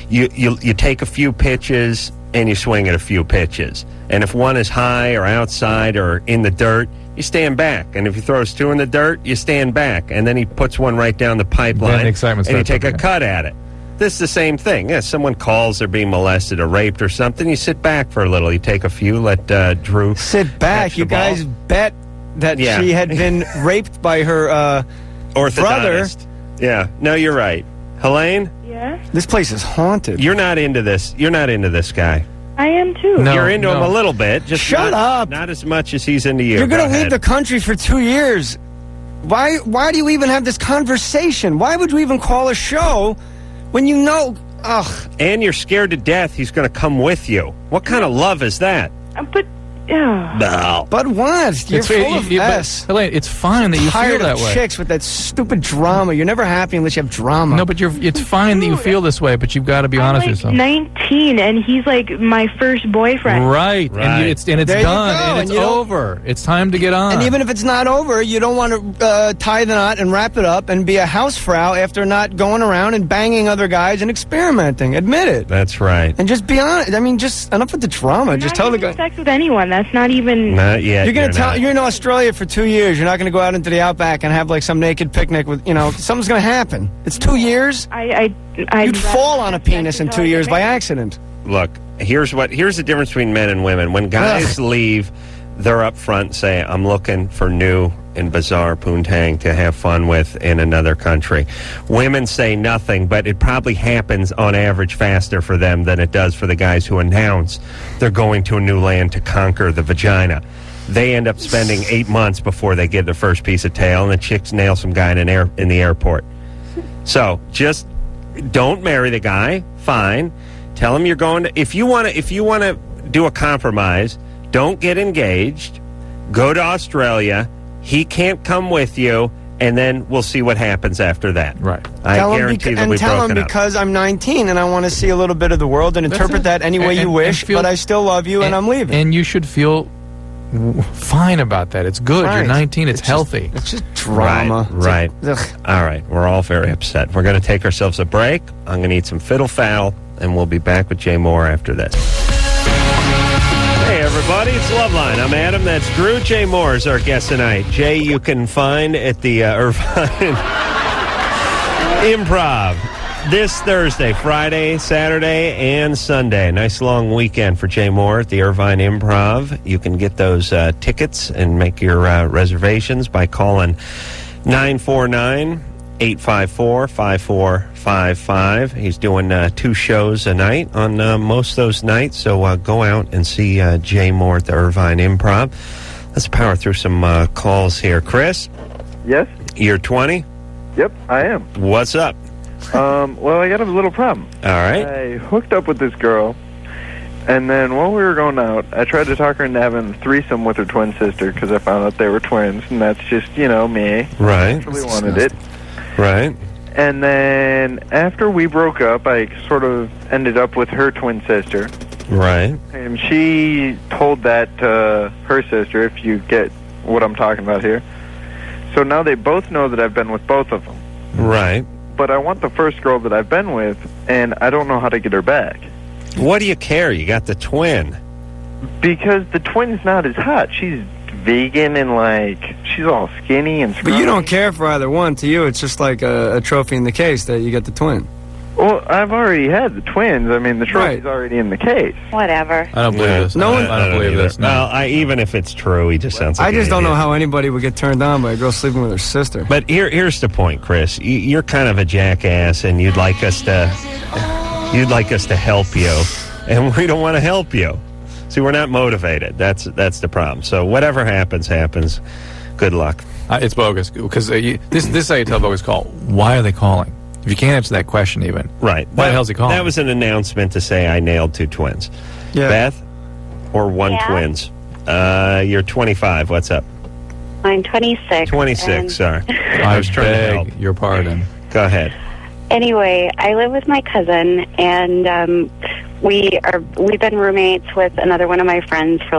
You take a few pitches and you swing at a few pitches. And if one is high or outside or in the dirt, you stand back. And if he throws two in the dirt, you stand back. And then he puts one right down the pipiline. Then the excitement and you starts take a up again. cut at it. This is the same thing. Yeah, someone calls they're being molested or raped or something. You sit back for a little. You take a few. Let Drew Sit back. catch You the ball. guys bet that Yeah. she had been raped by her brother. Orthodontist. Yeah. No, you're right. Helene, Yeah, This place is haunted. you're not into this. You're not into this guy. I am too. No. You're into him a little bit. Just Shut not, up. Not as much as he's into you. You're going Go to leave ahead. the country for 2 years. Why do you even have this conversation? Why would you even call a show when you know... Ugh. And you're scared to death he's going to come with you. What kind of love is that? But Yeah. No. But what? You're full of S. Elaine, it's fine that you feel Tired that of way. chicks with that stupid drama. You're never happy unless you have drama. No, but it's fine that you feel this way, but you've got to be honest with yourself. 19, and he's like my first boyfriend. Right. And it's There you done, go, and and it's over. It's time to get on. And even if it's not over, you don't want to tie the knot and wrap it up and be a housefrau after not going around and banging other guys and experimenting. Admit it. That's right. And just be honest. I mean, just enough with the drama. Just tell the guy. Sex with anyone. That's not even. Not yet. You're gonna tell. You're in Australia for 2 years. You're not gonna go out into the outback and have like some naked picnic with. Something's gonna happen. It's 2 years. You'd fall on a penis in 2 years by accident. Look, here's the difference between men and women. When guys leave, they're up front and say, I'm looking for new and bizarre poontang to have fun with in another country. Women say nothing, but it probably happens on average faster for them than it does for the guys who announce they're going to a new land to conquer the vagina. They end up spending 8 months before they get their first piece of tail, and the chicks nail some guy in the airport. So just don't marry the guy. Fine. Tell him you're going to. If you want to do a compromise, don't get engaged. Go to Australia. He can't come with you, and then we'll see what happens after that. Right. I guarantee they'll be tell him broken up. because I'm 19 and I want to see a little bit of the world and interpret that any way you wish, but I still love you and I'm leaving. And you should feel fine about that. It's good. Right. You're 19. It's healthy. It's just drama. Right. All right. We're all very upset. We're going to take ourselves a break. I'm going to eat some fiddle-faddle, and we'll be back with Jay Mohr after this. Hey, everybody, it's Loveline. I'm Adam. That's Drew. Jay Mohr is our guest tonight. Jay, you can find at the Irvine Improv this Thursday, Friday, Saturday, and Sunday. Nice long weekend for Jay Mohr at the Irvine Improv. You can get those tickets and make your reservations by calling 949-854-5455. He's doing 2 shows a night on most of those nights, so go out and see Jay Mohr at the Irvine Improv. Let's power through some calls here. Chris? Yes? You're 20? Yep, I am. What's up? Well, I got a little problem. All right. I hooked up with this girl, and then while we were going out, I tried to talk her into having a threesome with her twin sister because I found out they were twins, and that's just, me. Right. I really wanted it. Right. And then after we broke up, I sort of ended up with her twin sister. Right. And she told that to her sister, if you get what I'm talking about here. So now they both know that I've been with both of them. Right. But I want the first girl that I've been with, and I don't know how to get her back. What do you care? You got the twin. Because the twin's not as hot. She's vegan and, she's all skinny and scrawny. But you don't care for either one. To you, it's just like a trophy in the case that you get the twin. Well, I've already had the twins. I mean, the trophy's already in the case. Whatever. I don't believe this. No one- I don't believe this. No. Well, even if it's true, he just sounds like I just an don't know idiot. how anybody would get turned on by a girl sleeping with her sister. But here's the point, Chris. You're kind of a jackass, and you'd like us to help you, and we don't want to help you. See, we're not motivated. That's the problem. So whatever happens. Good luck. It's bogus because this is how you tell bogus call. Why are they calling? If you can't answer that question, even Right. Why the hell's he calling? That was an announcement to say I nailed 2 twins. Yeah. Beth, or 1 twins. You're 25. What's up? I'm 26. 26. Sorry, I was trying to help. beg your pardon. Go ahead. Anyway, I live with my cousin, and we've been roommates with another one of my friends for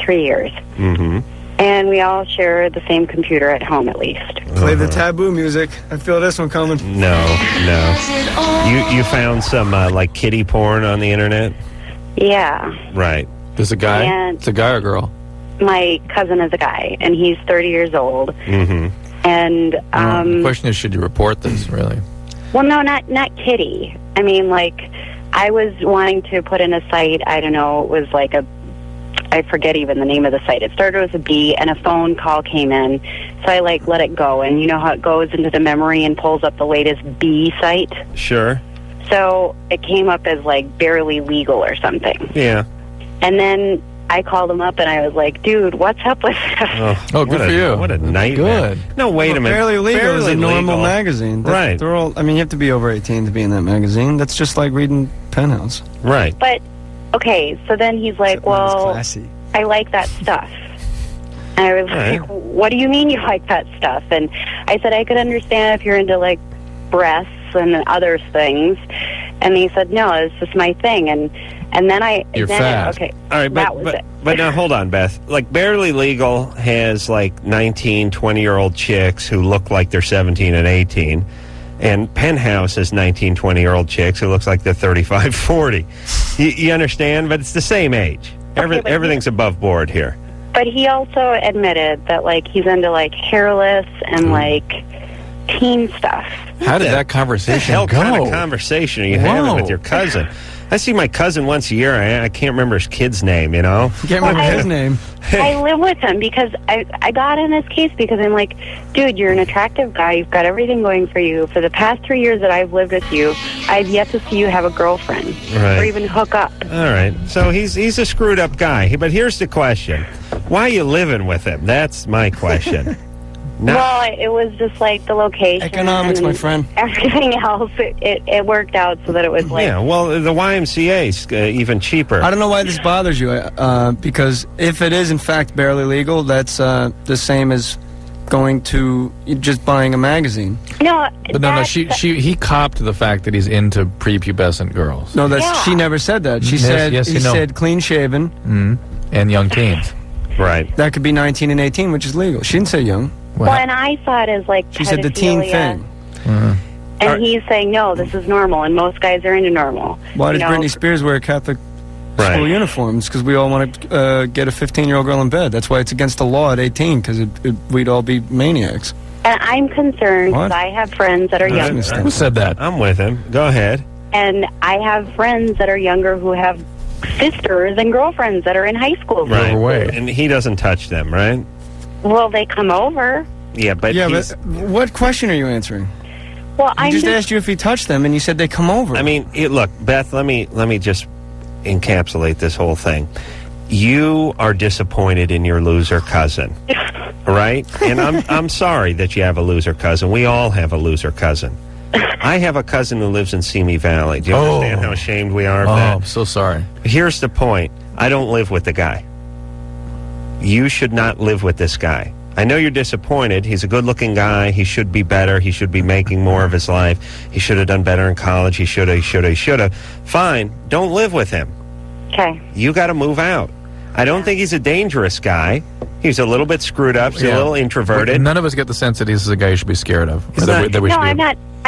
3 years. Mm-hmm. And we all share the same computer at home, at least. Play the taboo music. I feel this one coming. No. You found some kiddie porn on the internet? Yeah. Right. There's a guy. And- It's a guy or girl? My cousin is a guy, and he's 30 years old. Mm-hmm. And The question is, should you report this? Really? well, no, not kitty. I mean, I was wanting to put in a site. I don't know. It was I forget even the name of the site. It started with a B, and a phone call came in. So I let it go, and you know how it goes into the memory and pulls up the latest B site. Sure. So it came up as barely legal or something. Yeah. And then I called him up and I was like, dude, what's up with this? Oh, good for you. What a nightmare. Good. No, wait a minute. Barely Legal is a normal Legal. magazine. Right. They're all, you have to be over 18 to be in that magazine. That's just like reading Penthouse. Right. But, okay, so then he's like, Not as well, classy. I like that stuff. And I was like, what do you mean you like that stuff? And I said, I could understand if you're into, like, breasts and other things. And he said, no, it's just my thing. And then You're fat. Okay, all right, that was it. But now, hold on, Beth. Like, Barely Legal has, like, 19, 20-year-old chicks who look like they're 17 and 18. And Penthouse has 19, 20-year-old chicks who looks like they're 35, 40. You understand? But it's the same age. Everything's above board here. But he also admitted that, like, he's into, like, hairless and, like, teen stuff. How did that conversation go? What the hell kind of go? conversation are you having with your cousin? I see my cousin once a year. I can't remember his kid's name, you know? Can't remember his name. I live with him because I got in this case because I'm like, dude, you're an attractive guy. You've got everything going for you. For the past 3 years that I've lived with you, I've yet to see you have a girlfriend or even hook up. All right. So he's a screwed up guy. But here's the question. Why are you living with him? That's my question. Well, it was just like the location. Economics, my friend. Everything else, it worked out so that it was like... Yeah, well, the YMCA's even cheaper. I don't know why this bothers you, because if it is, in fact, barely legal, that's the same as going to just buying a magazine. No, but no, he copped the fact that he's into prepubescent girls. No, she never said that. She said he said clean shaven. And young teens. Right. That could be 19 and 18, which is legal. She didn't say young. Well, and I saw it as like she said the teen thing. And he's saying, no, this is normal, and most guys are into normal. Why does Britney Spears wear Catholic school uniforms? Because we all want to get a 15-year-old girl in bed. That's why it's against the law at 18, because we'd all be maniacs. And I'm concerned because I have friends that are younger. Who said that? I'm with him. Go ahead. And I have friends that are younger who have sisters and girlfriends that are in high school. Right. And he doesn't touch them, right? Well, they come over. Yeah, but what question are you answering? Well, I just asked you if he touched them, and you said they come over. I mean, look, Beth. Let me just encapsulate this whole thing. You are disappointed in your loser cousin, right? And I'm sorry that you have a loser cousin. We all have a loser cousin. I have a cousin who lives in Simi Valley. Do you understand how ashamed we are of that? I'm so sorry. Here's the point. I don't live with the guy. You should not live with this guy. I know you're disappointed. He's a good-looking guy. He should be better. He should be making more of his life. He should have done better in college. He should have. Fine. Don't live with him. Okay. You got to move out. I don't think he's a dangerous guy. He's a little bit screwed up. He's a little introverted. None of us get the sense that this is a guy you should be scared of. I'm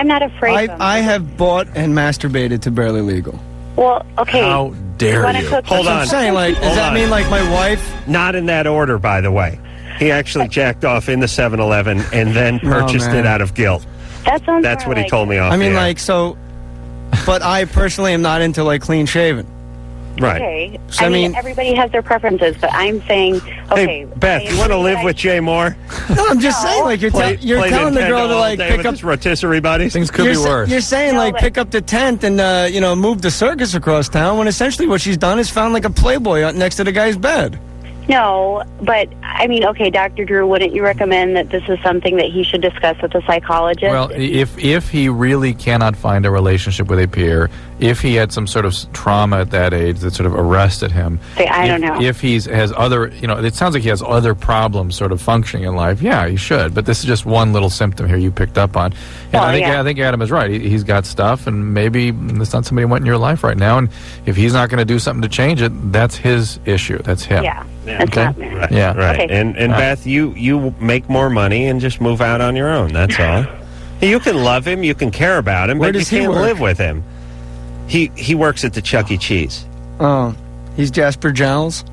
not afraid of him. I have bought and masturbated to Barely Legal. Well, okay. How dare you? Hold on. I'm saying, does that mean like my wife? Not in that order, by the way. He actually jacked off in the 7-Eleven and then purchased it out of guilt. That's what he told me off. I mean, but I personally am not into like clean shaven. Right. Okay. So, I mean, everybody has their preferences, but I'm saying, okay. Hey, Beth, you want to live with Jay Mohr? No, I'm just saying, like you're telling the girl to like pick up rotisserie buddies. Things could be worse. You're saying pick up the tent and move the circus across town. When essentially what she's done is found like a Playboy next to the guy's bed. No, but I mean, okay, Dr. Drew, wouldn't you recommend that this is something that he should discuss with a psychologist? Well, if he really cannot find a relationship with a peer, if he had some sort of trauma at that age that sort of arrested him, I don't know. If has other, it sounds like he has other problems sort of functioning in life. Yeah, he should. But this is just one little symptom here you picked up on. And I think Adam is right. He's got stuff, and maybe it's not somebody you want in your life right now. And if he's not going to do something to change it, that's his issue. That's him. Yeah. That's not me. Right, yeah. Right. Okay. And Beth, you make more money and just move out on your own. That's all. You can love him, you can care about him, but you can't live with him. He works at the Chuck E. Cheese. Oh, he's Jasper Jowls?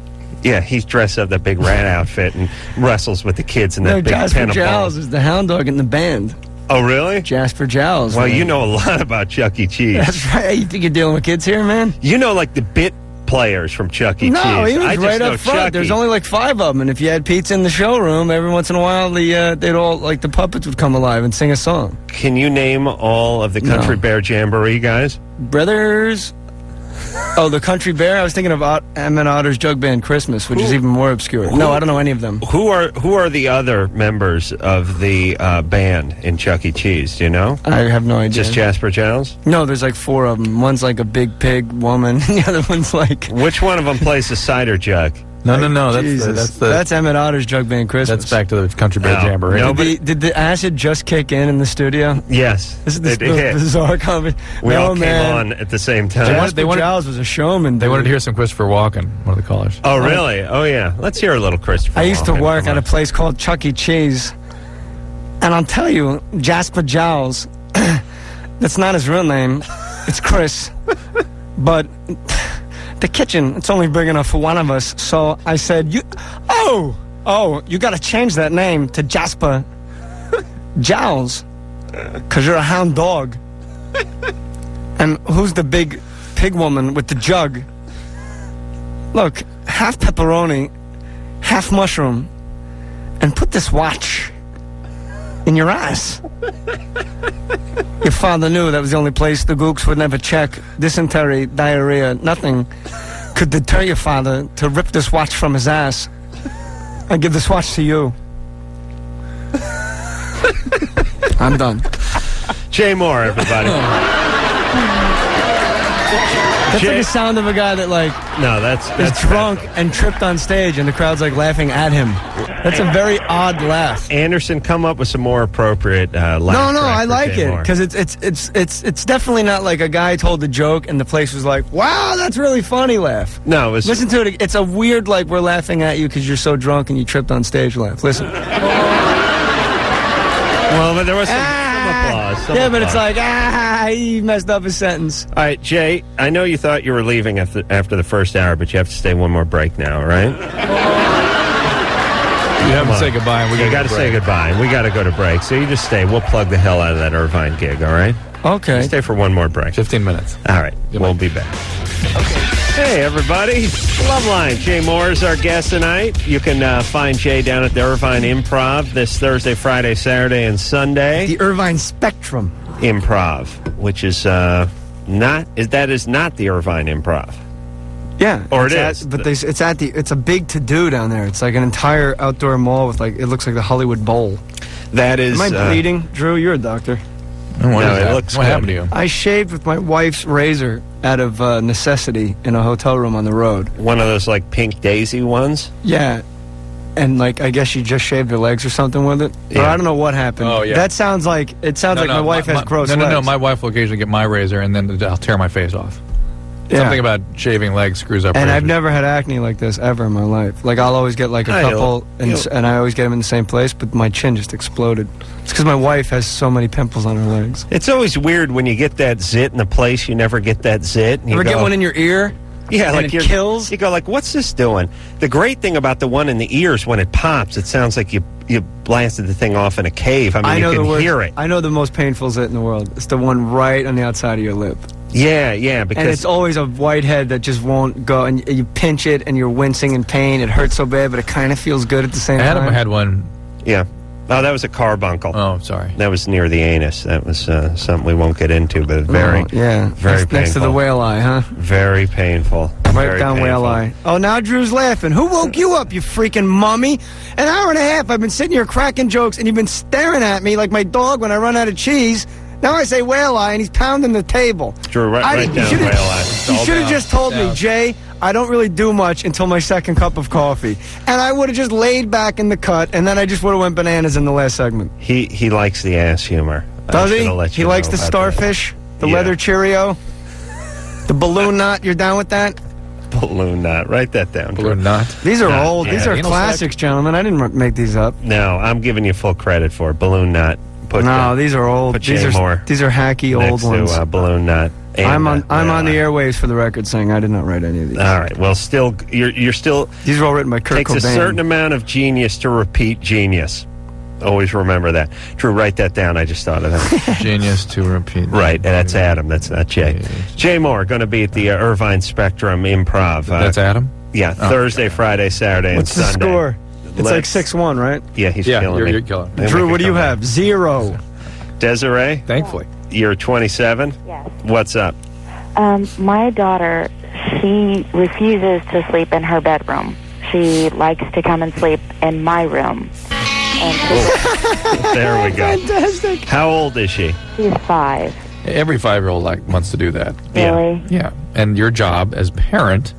Yeah, he's dressed up that big rat outfit and wrestles with the kids in that big Jasper pen of balls. Jowls is the hound dog in the band. Oh, really? Jasper Jowls. Well, you know a lot about Chuck E. Cheese. That's right. You think you're dealing with kids here, man? You know, like the bit players from Chuck E. Cheese. No, he was I right just know up front. Chucky. There's only like 5 of them, and if you had pizza in the showroom, every once in a while, they'd all like the puppets would come alive and sing a song. Can you name all of the Country Bear Jamboree guys? Brothers. Oh, the Country Bear. I was thinking of Emmett Otter's Jug Band Christmas, which is even more obscure. No, I don't know any of them. Who are the other members of the band in Chuck E. Cheese? Do you know? I have no idea. Just Jasper Jowls? No, there's like 4 of them. One's like a big pig woman, and the other one's like... Which one of them plays the cider jug? No. That's Emmett Otter's Jug Band Christmas. That's back to the Country Bear Jamboree. No, Did the acid just kick in the studio? Yes. This is the it hit. bizarre conversation. We all came on at the same time. Jasper Giles was a showman. They wanted to hear some Christopher Walken, one of the callers. Oh, really? Oh, yeah. Let's hear a little Christopher I used to Walken. work at a place called Chuck E. Cheese. And I'll tell you, Jasper Giles, that's not his real name. It's Chris. But the kitchen, it's only big enough for one of us. So I said, you got to change that name to Jasper Giles. Because you're a hound dog. And who's the big pig woman with the jug? Look, half pepperoni, half mushroom, and put this watch in your ass. Your father knew that was the only place the gooks would never check. Dysentery, diarrhea, nothing could deter your father to rip this watch from his ass. I give this watch to you. I'm done. Jay Mohr, everybody. That's like the sound of a guy that is drunk and tripped on stage and the crowd's like laughing at him. That's a very odd laugh. Anderson, come up with some more appropriate laugh. No, I like it because it's definitely not like a guy told a joke and the place was like, "Wow, that's really funny." Laugh. No, listen to it. It's a weird like we're laughing at you because you're so drunk and you tripped on stage. Laugh. Listen. Well, but there was some applause. But it's like he messed up his sentence. All right, Jay. I know you thought you were leaving after the first hour, but you have to stay one more break now. All right. You have to say goodbye. We got to say goodbye. We got to go to break. So you just stay. We'll plug the hell out of that Irvine gig. All right. Okay. Stay for one more break. 15 minutes. All right. We'll be back. Okay. Hey, everybody. Loveline. Jay Mohr is our guest tonight. You can find Jay down at the Irvine Improv this Thursday, Friday, Saturday, and Sunday. The Irvine Spectrum Improv, which is not the Irvine Improv. Yeah, or it is. It's a big to-do down there. It's like an entire outdoor mall with it looks like the Hollywood Bowl. That is. Am I bleeding, Drew? You're a doctor. No, it looks. What happened to you? I shaved with my wife's razor out of necessity in a hotel room on the road. One of those pink daisy ones. Yeah, and I guess she just shaved her legs or something with it. Yeah. Or I don't know what happened. Oh yeah. That sounds like my wife has gross legs. No. My wife will occasionally get my razor and then I'll tear my face off. Yeah. Something about shaving legs screws up. And razors. I've never had acne like this ever in my life. I'll always get a couple, and I always get them in the same place, but my chin just exploded. It's because my wife has so many pimples on her legs. It's always weird when you get that zit in a place you never get that zit. You ever get one in your ear? Yeah, and it kills. You go what's this doing? The great thing about the one in the ears, when it pops, it sounds like you blasted the thing off in a cave. I mean, you can hear it. I know the most painful zit in the world. It's the one right on the outside of your lip. Yeah, because... And it's always a whitehead that just won't go, and you pinch it, and you're wincing in pain. It hurts so bad, but it kind of feels good at the same time. Adam had one. Yeah. Oh, that was a carbuncle. Oh, sorry. That was near the anus. That was something we won't get into, but very painful. Next to the whale eye, huh? Very painful. Right down whale eye. Oh, now Drew's laughing. Who woke you up, you freaking mummy? An hour and a half I've been sitting here cracking jokes, and you've been staring at me like my dog when I run out of cheese. Now I say whale eye, and he's pounding the table. Drew, right down whale eye. You should have just told me, Jay, I don't really do much until my second cup of coffee. And I would have just laid back in the cut, and then I just would have went bananas in the last segment. He likes the ass humor. Does he? He likes the starfish, the leather Cheerio, the balloon knot. You're down with that? Balloon knot. Write that down. Balloon knot. These are old. These are classics, gentlemen. I didn't make these up. No, I'm giving you full credit for it. Balloon knot. These are old. These are hacky old ones. Next to balloon knot. I'm on the airwaves for the record saying I did not write any of these. All right. Well, you're still. These are all written by Kurt Cobain. Takes a certain amount of genius to repeat genius. Always remember that. Drew, write that down. I just thought of that. Genius to repeat. Right. That's Adam. That's not Jay. Jay Mohr going to be at the Irvine Spectrum Improv. That's Adam? Yeah. Thursday, Friday, Saturday, and Sunday. What's the score? It's like 6-1, right? Yeah, he's killing me. You're killing me. Drew, what do you have? 0. Desiree? Thankfully. You're 27? Yes. What's up? My daughter, she refuses to sleep in her bedroom. She likes to come and sleep in my room. There we go. Fantastic. How old is she? She's 5. Every 5-year-old wants to do that. Really? Yeah. And your job as parent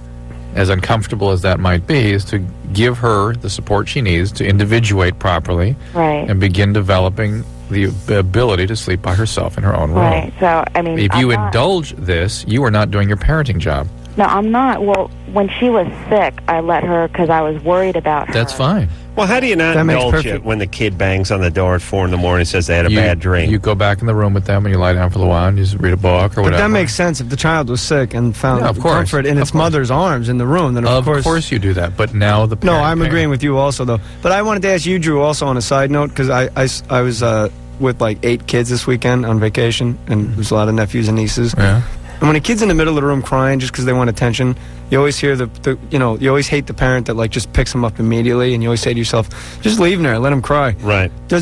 as uncomfortable as that might be, is to give her the support she needs to individuate properly, Right. and begin developing the ability to sleep by herself in her own room. Right. So, I mean, If you I'm not- indulge this, you are not doing your parenting job. No, I'm not. Well, when she was sick, I let her because I was worried about her. That's fine. Well, how do you not That makes indulge it perfect- when the kid bangs on the door at 4 a.m. and says they had a bad dream? You go back in the room with them and you lie down for a little while and you just read a book or But whatever. that makes sense. If the child was sick and found Yeah, of course. comfort in Of its course. mother's arms in the room, then of course you do that. But now the No, parent I'm can. agreeing with you also, though. But I wanted to ask you, Drew, also on a side note, because I was with like 8 kids this weekend on vacation, and there's a lot of nephews and nieces. Yeah. And when a kid's in the middle of the room crying just because they want attention, you always hear you always hate the parent that like just picks them up immediately, and you always say to yourself, just leave him there, let him cry. Right. Do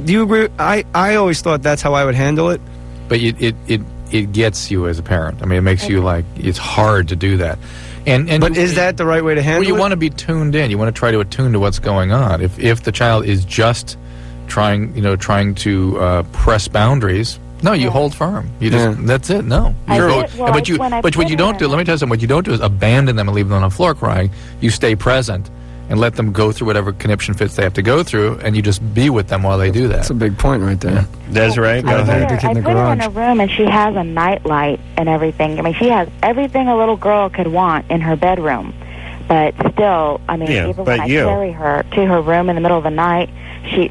you agree? I always thought that's how I would handle it. But it gets you as a parent. I mean, it makes you like, it's hard to do that. But is that the right way to handle it? Well, you it? want to be tuned in. You want to try to attune to what's going on. If the child is just trying to press boundaries, no, you hold firm. You just that's it. No, I You did- well, but when I what put you don't her do. Let me tell you something. What you don't do is abandon them and leave them on the floor crying. You stay present and let them go through whatever conniption fits they have to go through, and you just be with them while they do that. That's a big point right there. Desiree, go I put ahead. her in a room, and she has a nightlight and everything. I mean, she has everything a little girl could want in her bedroom. But still, I mean, Yeah, even but when I you- carry her to her room in the middle of the night, she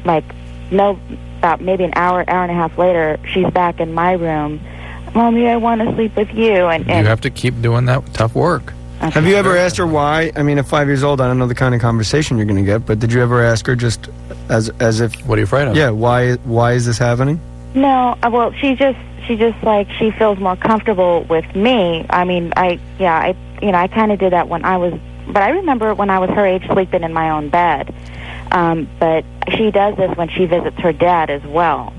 about maybe an hour and a half later, she's back in my room. Mommy, I want to sleep with you. And You have to keep doing that tough work. Have you ever asked her why? I mean, at 5 years old, I don't know the kind of conversation you're going to get, but did you ever ask her just as if? What are you afraid of? Yeah, why is this happening? No, well, she just like she feels more comfortable with me. I mean, I kind of did that when I was, but I remember when I was her age sleeping in my own bed. But she does this when she visits her dad as well.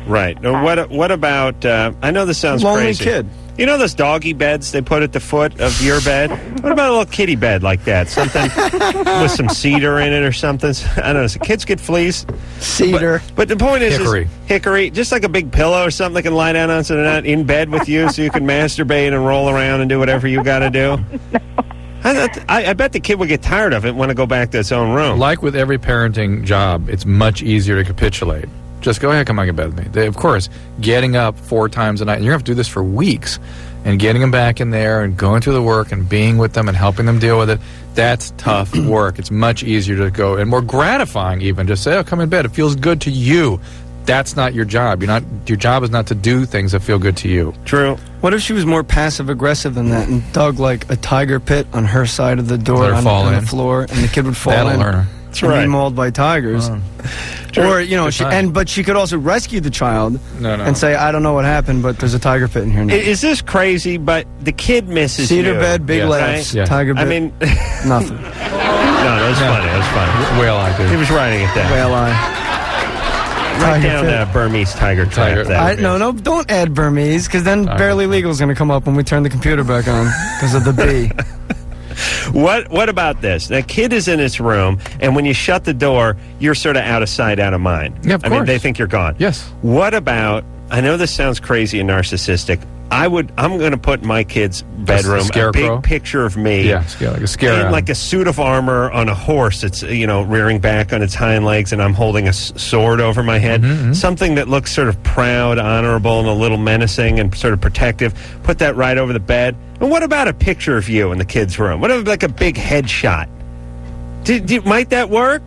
Right. Now, what about? I know this sounds Lonely crazy. kid. You know those doggy beds they put at the foot of your bed? What about a little kitty bed like that? Something with some cedar in it or something? I don't know. So kids get fleas. Cedar. But the point is Hickory. just like a big pillow or something they can lie down on so they're not in bed with you so you can masturbate and roll around and do whatever you got to do. I bet the kid would get tired of it and want to go back to its own room. Like with every parenting job, it's much easier to capitulate. Just go ahead, come on, get bed with me. Of course, getting up 4 times a night, and you're going to have to do this for weeks, and getting them back in there and going through the work and being with them and helping them deal with it, that's tough work. It's much easier to go, and more gratifying even, just say, oh, come in bed. It feels good to you. That's not your job. Your job is not to do things that feel good to you. True. What if she was more passive-aggressive than that and dug like a tiger pit on her side of the door Let her on fall in. the floor, and the kid would fall That'll in? learn her. That's right. Be mauled by tigers. Or but she could also rescue the child and say, I don't know what happened, but there's a tiger pit in here now. Is this crazy? But the kid misses Cedar you. bed, big laughs, tiger bit. I mean, nothing. No, that was funny. That was funny. Whale eye, dude. He was writing it down. Whale eye. Write Tiger down Burmese tiger trap. No, don't add Burmese, because then Barely Legal is going to come up when we turn the computer back on because of the B. What about this? The kid is in his room, and when you shut the door, you're sort of out of sight, out of mind. Yeah, of I mean, course. they think you're gone. Yes. What about? I know this sounds crazy and narcissistic. I'm going to put in my kid's bedroom a scarecrow? big picture of me. Yeah, like a scare. In like a suit of armor on a horse. It's rearing back on its hind legs, and I'm holding a sword over my head. Something that looks sort of proud, honorable, and a little menacing and sort of protective. Put that right over the bed. And what about a picture of you in the kid's room? What about like a big headshot? Might that work?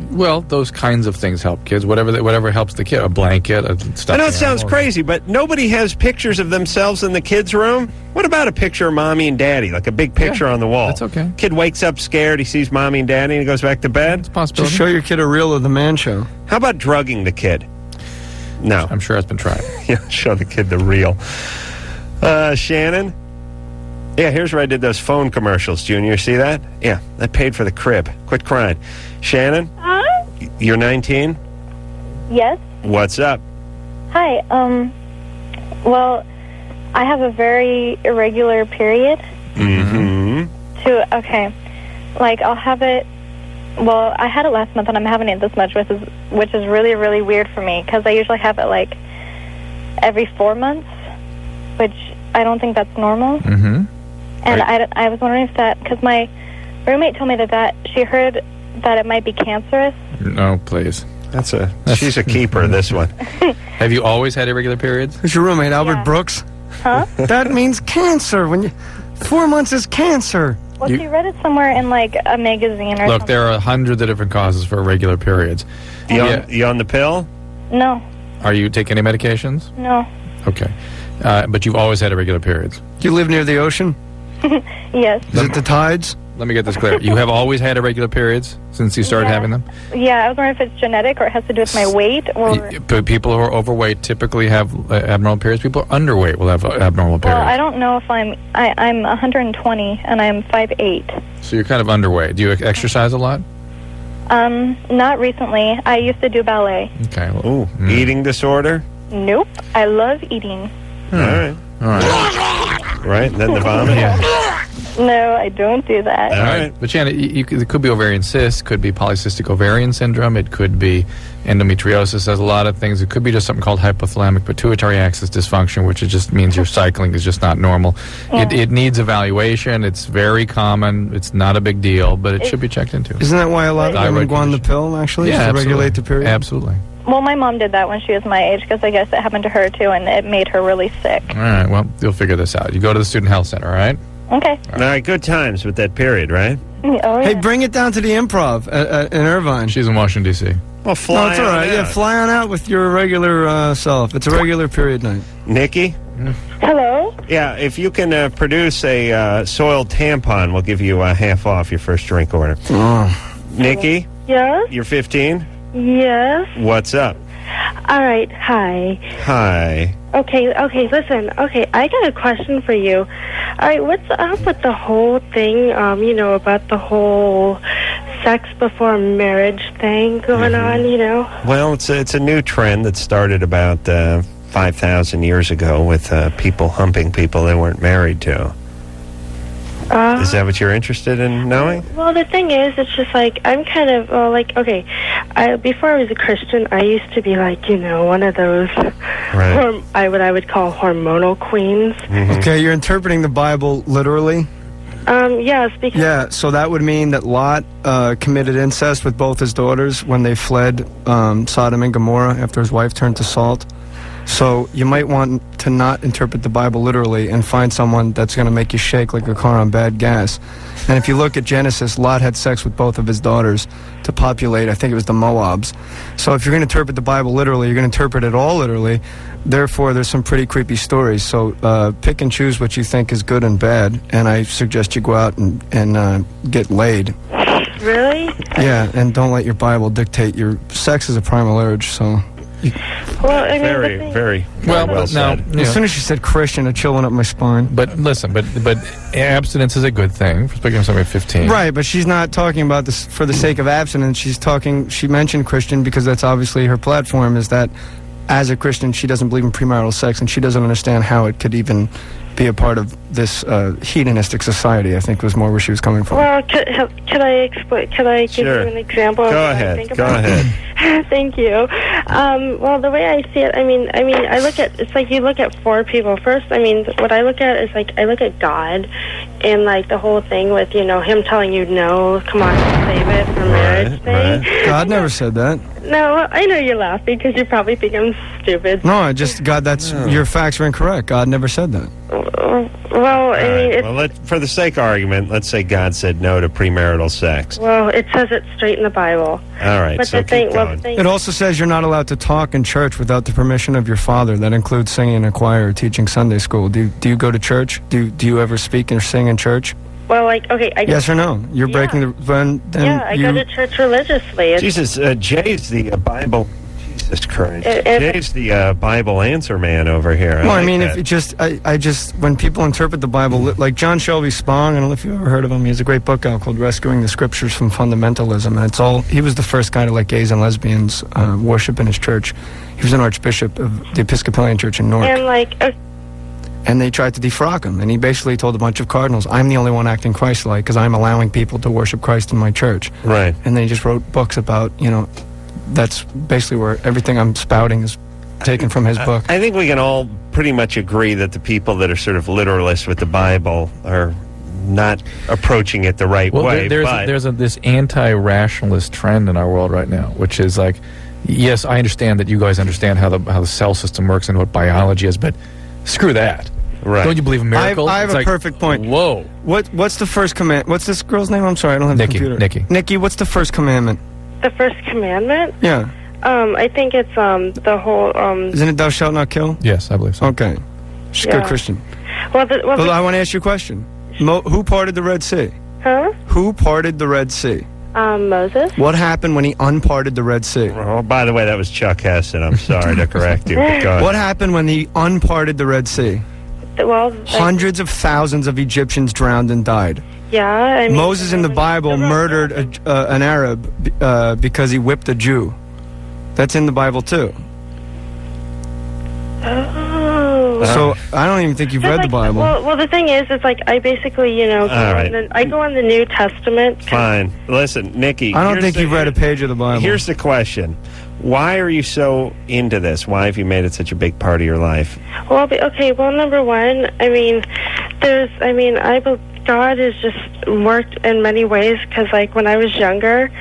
Well, those kinds of things help kids. Whatever helps the kid. A blanket, stuff. I know it sounds crazy, but nobody has pictures of themselves in the kid's room. What about a picture of mommy and daddy, like a big picture on the wall? That's okay. Kid wakes up scared. He sees mommy and daddy, and he goes back to bed. It's a possibility. Just show your kid a reel of the man show. How about drugging the kid? No. I'm sure it's been tried. Yeah, show the kid the reel. Shannon? Yeah, here's where I did those phone commercials, Junior. See that? Yeah, I paid for the crib. Quit crying. Shannon? You're 19? Yes. What's up? Hi. Well, I have a very irregular period. Mm-hmm. Okay. Like, I'll have it. Well, I had it last month, and I'm having it this much, which is really, really weird for me, because I usually have it, like, every 4 months, which I don't think that's normal. Mm-hmm. And I was wondering if that, because my roommate told me that she heard that it might be cancerous. No, please. She's a keeper, this one. Have you always had irregular periods? Who's your roommate, Albert Brooks? Huh? That means cancer. 4 months is cancer. Well, she read it somewhere in like a magazine or Look, something. there are hundreds of different causes for irregular periods. You on the pill? No. Are you taking any medications? No. Okay. But you've always had irregular periods. Do you live near the ocean? Yes. Is it the tides? Let me get this clear. You have always had irregular periods since you started having them? Yeah, I was wondering if it's genetic or it has to do with my weight or... But people who are overweight typically have abnormal periods. People who are underweight will have abnormal Well, periods. I don't know if I'm 120 and I'm 5'8". So you're kind of underweight. Do you exercise a lot? Not recently. I used to do ballet. Okay. Well, Ooh, eating disorder? Nope. I love eating. All right. Right, and then the vomit? No, I don't do that. All right. But Janet, it could be ovarian cyst, could be polycystic ovarian syndrome, it could be endometriosis, there's a lot of things. It could be just something called hypothalamic pituitary axis dysfunction, which just means your cycling is just not normal. Yeah. It needs evaluation. It's very common. It's not a big deal, but it should be checked into. Isn't that why a lot of women Thyroid go on the pill, actually, Yeah, to absolutely. regulate the period? Absolutely. Well, my mom did that when she was my age because I guess it happened to her too and it made her really sick. All right, well, you'll figure this out. You go to the Student Health Center, all right? Okay. All right, good times with that period, right? Oh, Hey, bring it down to the Improv in Irvine. She's in Washington, D.C. Well, fly No, it's all right. on Yeah, out. fly on out with your regular self. It's a regular period night. Nikki? Hello? Yeah, if you can produce a soiled tampon, we'll give you half off your first drink order. Nikki? Yes? You're 15? Yes. What's up? All right. Hi. Hi. Okay, listen. Okay, I got a question for you. All right, what's up with the whole thing, about the whole sex before marriage thing going on, Well, it's a new trend that started about 5,000 years ago with people humping people they weren't married to. Is that what you're interested in knowing? Well, the thing is, it's just like, I'm kind of, before I was a Christian, I used to be like, one of those, what I would call hormonal queens. Okay, you're interpreting the Bible literally? Yes, because... Yeah, so that would mean that Lot committed incest with both his daughters when they fled Sodom and Gomorrah after his wife turned to salt. So you might want to not interpret the Bible literally and find someone that's going to make you shake like a car on bad gas. And if you look at Genesis, Lot had sex with both of his daughters to populate, I think it was the Moabs. So if you're going to interpret the Bible literally, you're going to interpret it all literally. Therefore, there's some pretty creepy stories. So pick and choose what you think is good and bad, and I suggest you go out and get laid. Really? Yeah, and don't let your Bible dictate your sex is a primal urge, so... Well, I mean, very well said. As soon as she said Christian, it chilling up my spine. But listen, but abstinence is a good thing for speaking of somebody at 15. Right, but she's not talking about this for the sake of abstinence. She mentioned Christian because that's obviously her platform, is that as a Christian, she doesn't believe in premarital sex, and she doesn't understand how it could even be a part of this hedonistic society, I think was more where she was coming from. Well, could I explain? Could I give you an example? Go of what ahead. I think Go about ahead. Thank you. Well, the way I see it, I mean, I look at, it's like you look at four people. First, I mean, what I look at is like, I look at God and like the whole thing with, him telling you no, come on, save it for marriage thing. God never said that. No, I know you're laughing because you probably think I'm stupid. No, your facts are incorrect. God never said that. Well, I mean, for the sake of argument, let's say God said no to premarital sex. well, it says it straight in the Bible. All right, But so the thing, keep well, going. the thing, It also says you're not allowed to talk in church without the permission of your father. That includes singing in a choir or teaching Sunday school. Do you go to church? Do you ever speak or sing in church? well, like, okay, I Yes or no? You're breaking the... Then I go to church religiously. It's, Jesus, Jay's the Bible... Jesus Christ. It- Jay's the Bible answer man over here. Well, I like mean, that. if you just, I just, when people interpret the Bible, like John Shelby Spong, I don't know if you've ever heard of him. He has a great book out called Rescuing the Scriptures from Fundamentalism, and he was the first guy to let gays and lesbians worship in his church. He was an archbishop of the Episcopalian Church in Newark. and like, And they tried to defrock him, and he basically told a bunch of cardinals, I'm the only one acting Christ-like because I'm allowing people to worship Christ in my church. Right. And then he just wrote books about, that's basically where everything I'm spouting is taken from his book. I think we can all pretty much agree that the people that are sort of literalists with the Bible are not approaching it the right way. There's this anti-rationalist trend in our world right now, which is like, yes, I understand that you guys understand how the cell system works and what biology is, but screw that. Right. Don't you believe in miracles? I have a perfect point. Whoa. What's the first command? What's this girl's name? I'm sorry, I don't have the computer. Nikki, what's the first commandment? The first commandment? Yeah. I think it's the whole. Isn't it thou shalt not kill? Yes, I believe so. Okay. She's a good Christian. Well, I want to ask you a question. Who parted the Red Sea? Huh? Who parted the Red Sea? Moses. What happened when he unparted the Red Sea? Oh, by the way, that was Chuck Heston. I'm sorry to correct you. But go ahead. What happened when he unparted the Red Sea? Well, hundreds of thousands of Egyptians drowned and died. Yeah, I mean, Moses in the Bible murdered an Arab because he whipped a Jew. That's in the Bible too. Oh. So I don't even think you've read the Bible. Well, the thing is, it's like I basically, I go on the New Testament. Fine. Listen, Nikki. I don't think you've read a page of the Bible. Here's the question. Why are you so into this? Why have you made it such a big part of your life? Well, number one, I mean, God has just worked in many ways because, like, when I was younger,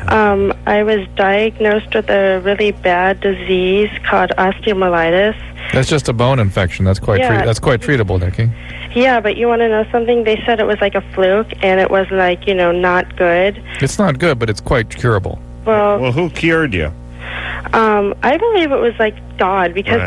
I was diagnosed with a really bad disease called osteomyelitis. That's just a bone infection. That's quite treatable, Nikki. Yeah, but you want to know something? They said it was like a fluke, and it was like, not good. It's not good, but it's quite curable. Well, who cured you? I believe it was like God because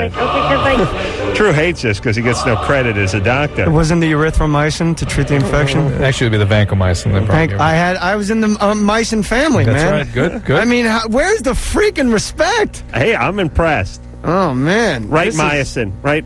Drew hates this because he gets no credit as a doctor. It wasn't the erythromycin to treat the infection. Actually, it would be the vancomycin. I was in the mycin family, That's man. right. Good. I mean, where's the freaking respect? Hey, I'm impressed. Oh man, Right, mycin. Right.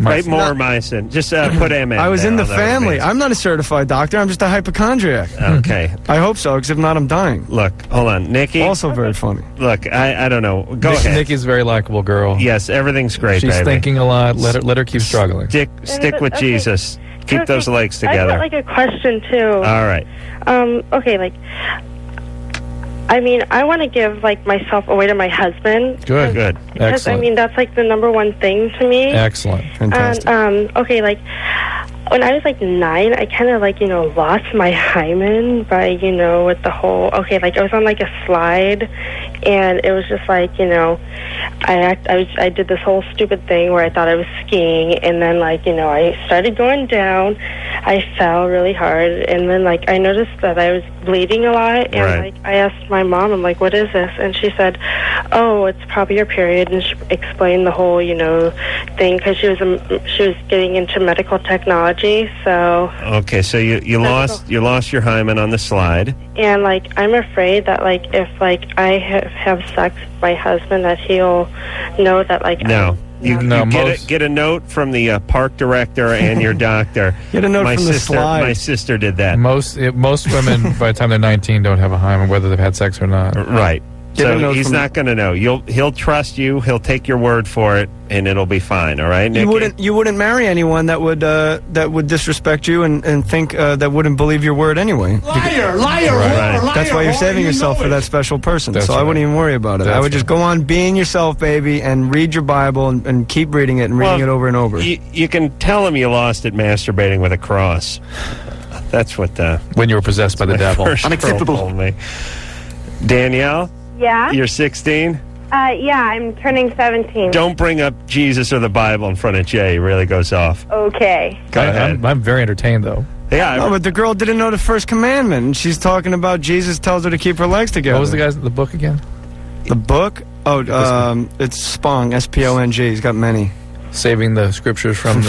Right, more mycin. Just put M in. I was in the although family. I'm not a certified doctor. I'm just a hypochondriac. Okay. I hope so, because if not, I'm dying. Look, hold on. Nikki. Also very funny. Look, I don't know. Go ahead. Nikki's a very likable girl. Yes, everything's great, She's baby. thinking a lot. Let her keep struggling. Stick with Jesus. Keep those legs together. I got like a question too. All right. Okay, I mean, I want to give myself away to my husband. Good. Because Excellent. I mean, that's the number one thing to me. Excellent. Fantastic. And okay, when I was 9, I kind of lost my hymen by with the whole I was on a slide, and it was just I did this whole stupid thing where I thought I was skiing, and then I started going down. I fell really hard, and then I noticed that I was bleeding a lot, and I asked my mom, I'm like, what is this? And she said, oh, it's probably your period, and she explained the whole thing because she was getting into medical technology. So okay, so you lost your hymen on the slide, and I'm afraid that if I have sex with my husband, that he'll know that no. You get a note from the park director and your doctor. Get a note from the slide. My sister did that. Most women, by the time they're 19, don't have a hymen, whether they've had sex or not. Right. So he's not going to know. He'll trust you. He'll take your word for it, and it'll be fine. All right, Nikki? You wouldn't marry anyone that would disrespect you and think that wouldn't believe your word anyway. Liar. That's why you're saving yourself for that special person. That's I wouldn't even worry about it. I would just go on being yourself, baby, and read your Bible and keep reading it and reading it over and over. You can tell him you lost it masturbating with a cross. That's what when you were possessed by the devil. Unacceptable. Told me. Danielle. Yeah? You're 16? Yeah, I'm turning 17. Don't bring up Jesus or the Bible in front of Jay. He really goes off. Okay. Go ahead. I'm very entertained, though. Yeah. No, but the girl didn't know the first commandment, and she's talking about Jesus tells her to keep her legs together. What was the book again? The book? Oh, it's Spong, S-P-O-N-G. He's got many. Saving the scriptures from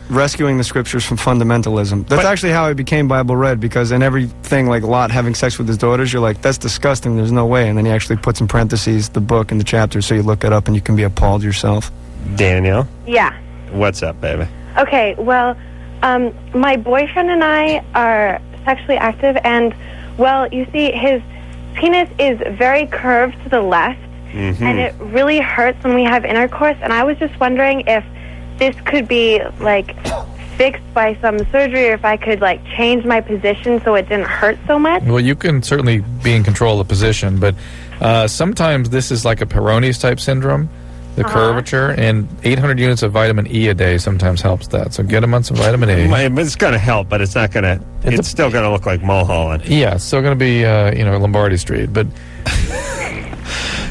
rescuing the scriptures from fundamentalism. That's actually how I became Bible read, because in everything like Lot having sex with his daughters, you're like, that's disgusting, there's no way. And then he actually puts in parentheses the book and the chapter, so you look it up and you can be appalled yourself. Danielle? Yeah. What's up, baby? Okay, well, my boyfriend and I are sexually active, and, well, you see, his penis is very curved to the left, and it really hurts when we have intercourse, and I was just wondering if this could be, fixed by some surgery, or if I could, change my position so it didn't hurt so much. Well, you can certainly be in control of the position, but sometimes this is like a Peyronie's type syndrome, the curvature, and 800 units of vitamin E a day sometimes helps that. So get them on some vitamin E. It's going to help, but it's not going to. It's still going to look like Mulholland. Yeah, it's still going to be Lombardi Street, but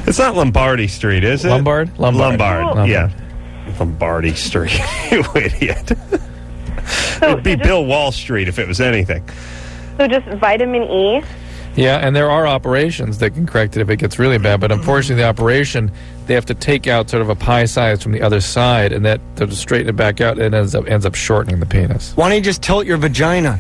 it's not Lombardi Street, is it? Lombard. Yeah, Lombardi Street. You idiot. It'd be Bill Wall Street if it was anything. So just vitamin E? Yeah, and there are operations that can correct it if it gets really bad, but unfortunately the operation, they have to take out sort of a pie size from the other side, and that to straighten it back out, it ends up shortening the penis. Why don't you just tilt your vagina?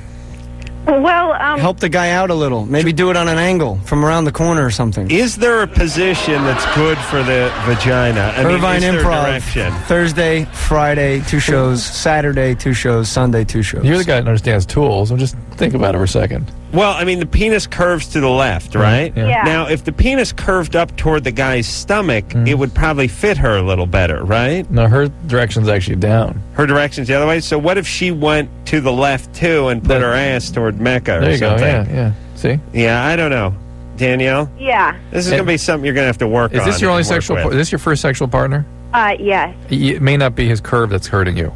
Well, help the guy out a little. Maybe do it on an angle from around the corner or something. Is there a position that's good for the vagina? Irvine is there Improv. direction? Thursday, Friday, 2 shows. Saturday, 2 shows. Sunday, 2 shows. You're the guy that understands tools, so just think about it for a second. Well, the penis curves to the left, right? Yeah. Now, if the penis curved up toward the guy's stomach, it would probably fit her a little better, right? No, her direction's actually down. Her direction's the other way? So what if she went to the left, too, and put her ass toward Mecca or something? There you go, yeah. See? Yeah, I don't know. Danielle? Yeah. This is going to be something you're going to have to work on. Is this your only sexual? Is this your first sexual partner? Yes. It may not be his curve that's hurting you.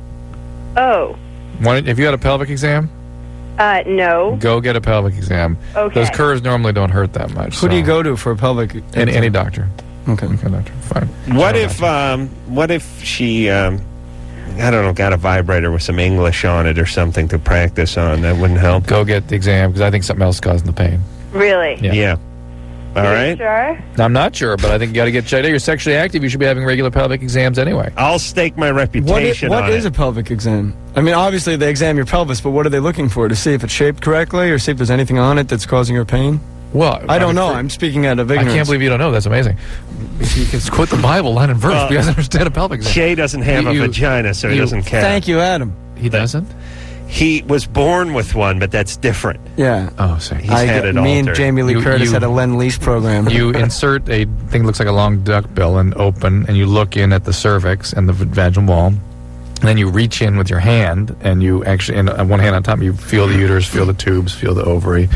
Oh. Have you had a pelvic exam? No. Go get a pelvic exam. Okay. Those curves normally don't hurt that much. Who do you go to for a pelvic exam? Any doctor. Okay. Doctor. Fine. What if she, got a vibrator with some English on it or something to practice on? That wouldn't help? Go get the exam, because I think something else is causing the pain. Really? Yeah. All right. Sure? I'm not sure, but I think you got to get checked out. You're sexually active. You should be having regular pelvic exams anyway. I'll stake my reputation on it. What is a pelvic exam? Obviously they examine your pelvis, but what are they looking for? To see if it's shaped correctly or see if there's anything on it that's causing her pain? Well, I don't know. I'm speaking out of ignorance. I can't believe you don't know. That's amazing. You can quote the Bible line and verse. But he doesn't understand a pelvic exam. Jay doesn't have a vagina, so he doesn't care. Thank you, Adam. He doesn't? He was born with one, but that's different. Yeah. Oh, sorry. He's had it Me altered. and Jamie Lee Curtis had a Lend-Lease program. You insert a thing that looks like a long duck bill and open, and you look in at the cervix and the vaginal wall. And then you reach in with your hand, and you actually, and one hand on top, you feel the uterus, feel the tubes, feel the ovary,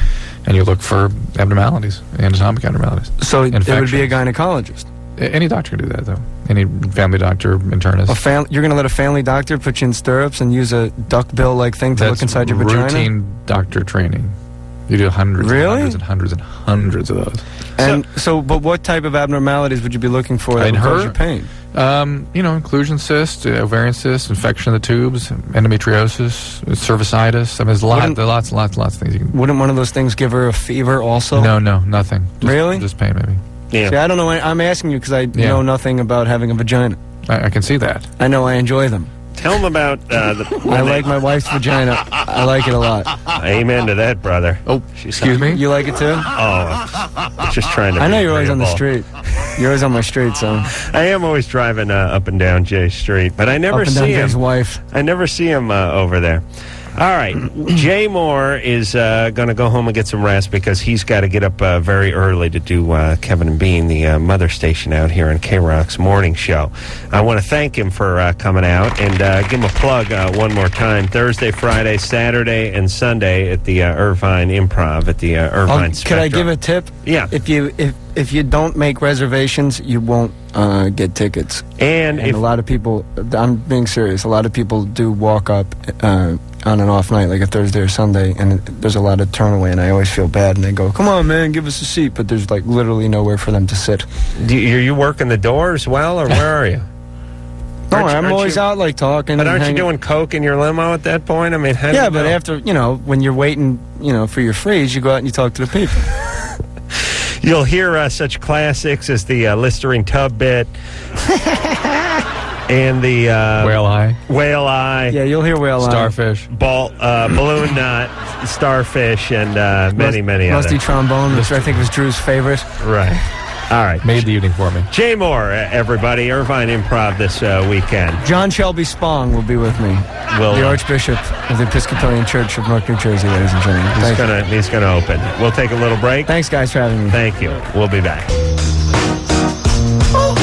and you look for abnormalities, anatomic abnormalities. So it would be a gynecologist. Any doctor can do that, though. Any family doctor, internist. You're going to let a family doctor put you in stirrups and use a duck bill-like thing to look inside your vagina? That's routine doctor training. You do hundreds and hundreds of those. And but what type of abnormalities would you be looking for that would cause you pain? Inclusion cyst, ovarian cyst, infection of the tubes, endometriosis, cervicitis. There's lots of things you can. Wouldn't one of those things give her a fever also? No, nothing. Really? Just pain, maybe. Yeah. See, I don't know. I'm asking you because I know nothing about having a vagina. I can see that. I know. I enjoy them. Tell them about I like my wife's vagina. I like it a lot. Amen to that, brother. Oh, excuse me? You like it too? Oh, just trying to. I know you're always on the street. You're always on my street, so. I am always driving up and down Jay's street, but I never see him. Jay's wife. I never see him over there. All right, Jay Mohr is going to go home and get some rest because he's got to get up very early to do Kevin and Bean, the mother station out here in K-Rock's morning show. I want to thank him for coming out and give him a plug one more time. Thursday, Friday, Saturday, and Sunday at the Irvine Improv at the Irvine Spectrum. Could I give a tip? Yeah. If you don't make reservations, you won't get tickets. And a lot of people, I'm being serious, a lot of people do walk up on an off night, like a Thursday or Sunday, and there's a lot of turn away, and I always feel bad, and they go, come on, man, give us a seat, but there's like literally nowhere for them to sit. Are you working the door as well, or where are you? No, I'm always out like talking. But aren't you doing coke in your limo at that point? Yeah, but after, when you're waiting, for your freeze, you go out and you talk to the people. You'll hear such classics as the Listerine tub bit and the whale eye. Yeah, you'll hear whale starfish. Balloon knot, starfish, and many others. Musty trombone, which I think was Drew's favorite. Right. All right. Made the evening for me. Jay Mohr, everybody. Irvine Improv this weekend. John Shelby Spong will be with me. The Archbishop of the Episcopalian Church of Newark, New Jersey, ladies and gentlemen. He's gonna open. We'll take a little break. Thanks, guys, for having me. Thank you. We'll be back. Oh,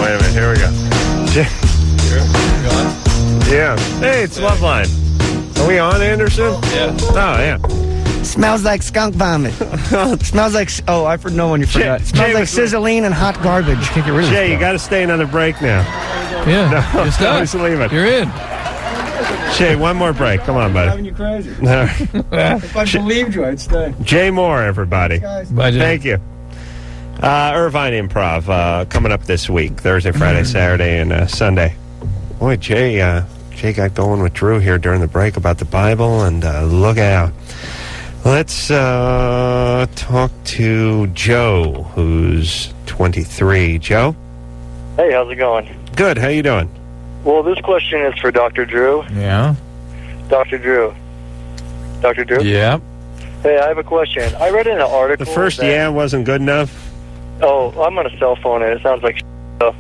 wait a minute. Here we go. Yeah. Hey, it's Loveline. Are we on, Anderson? Yeah. Oh, yeah. Smells like skunk vomit. Smells like... Oh, I for no one you forgot. Smells like sizzling and hot garbage. Can't get rid of Jay, you got to stay another break now. Yeah, No, you're stuck. just leave it. You're in. Jay, one more break. Come on, buddy. Driving you crazy. No. If I believed you, I'd stay. Jay Mohr, everybody. Bye, Jay. Thank you. Irvine Improv coming up this week. Thursday, Friday, Saturday, and Sunday. Boy, Jay got going with Drew here during the break about the Bible, and look out. Let's talk to Joe, who's 23. Joe? Hey, how's it going? Good. How you doing? Well, this question is for Dr. Drew. Yeah. Dr. Drew. Dr. Drew? Yeah. Hey, I have a question. I read in an article The first that, wasn't good enough. Oh, I'm on a cell phone and it sounds like stuff.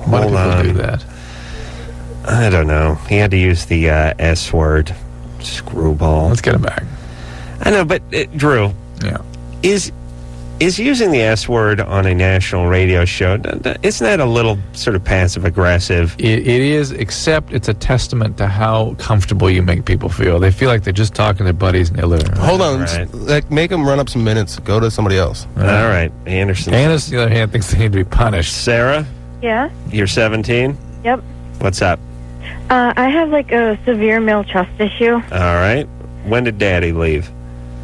Why do Hold people on. do that? I don't know. He had to use the S word. Screwball. Let's get him back. I know, but Drew. Yeah. Is using the S word on a national radio show, isn't that a little sort of passive-aggressive? It is, except it's a testament to how comfortable you make people feel. They feel like they're just talking to their buddies in their living room. Hold on. Right. Like, make them run up some minutes. Go to somebody else. All right. Anderson. Anna, on the other hand, thinks they need to be punished. Sarah, Yeah. you're 17? Yep. What's up? I have like a severe male trust issue. All right. When did Daddy leave?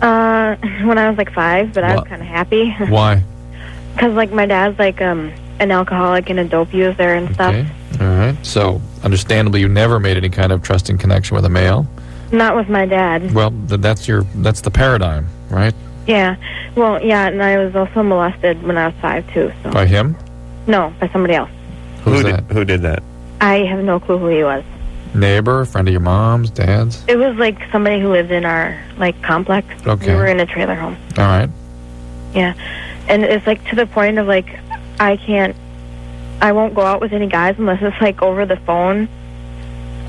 When I was like 5, but I was kind of happy. Why? Because like my dad's like an alcoholic and a dope user and stuff. Okay. All right. So, understandably, you never made any kind of trusting connection with a male. Not with my dad. Well, that's the paradigm, right? Yeah. Well, yeah, and I was also molested when I was 5 too. So. By him? No, by somebody else. Who's that? Who did that? I have no clue who he was. Neighbor, friend of your mom's, dad's? It was like somebody who lived in our like complex. Okay. We were in a trailer home. All right. Yeah, and it's like to the point of like I won't go out with any guys unless it's like over the phone.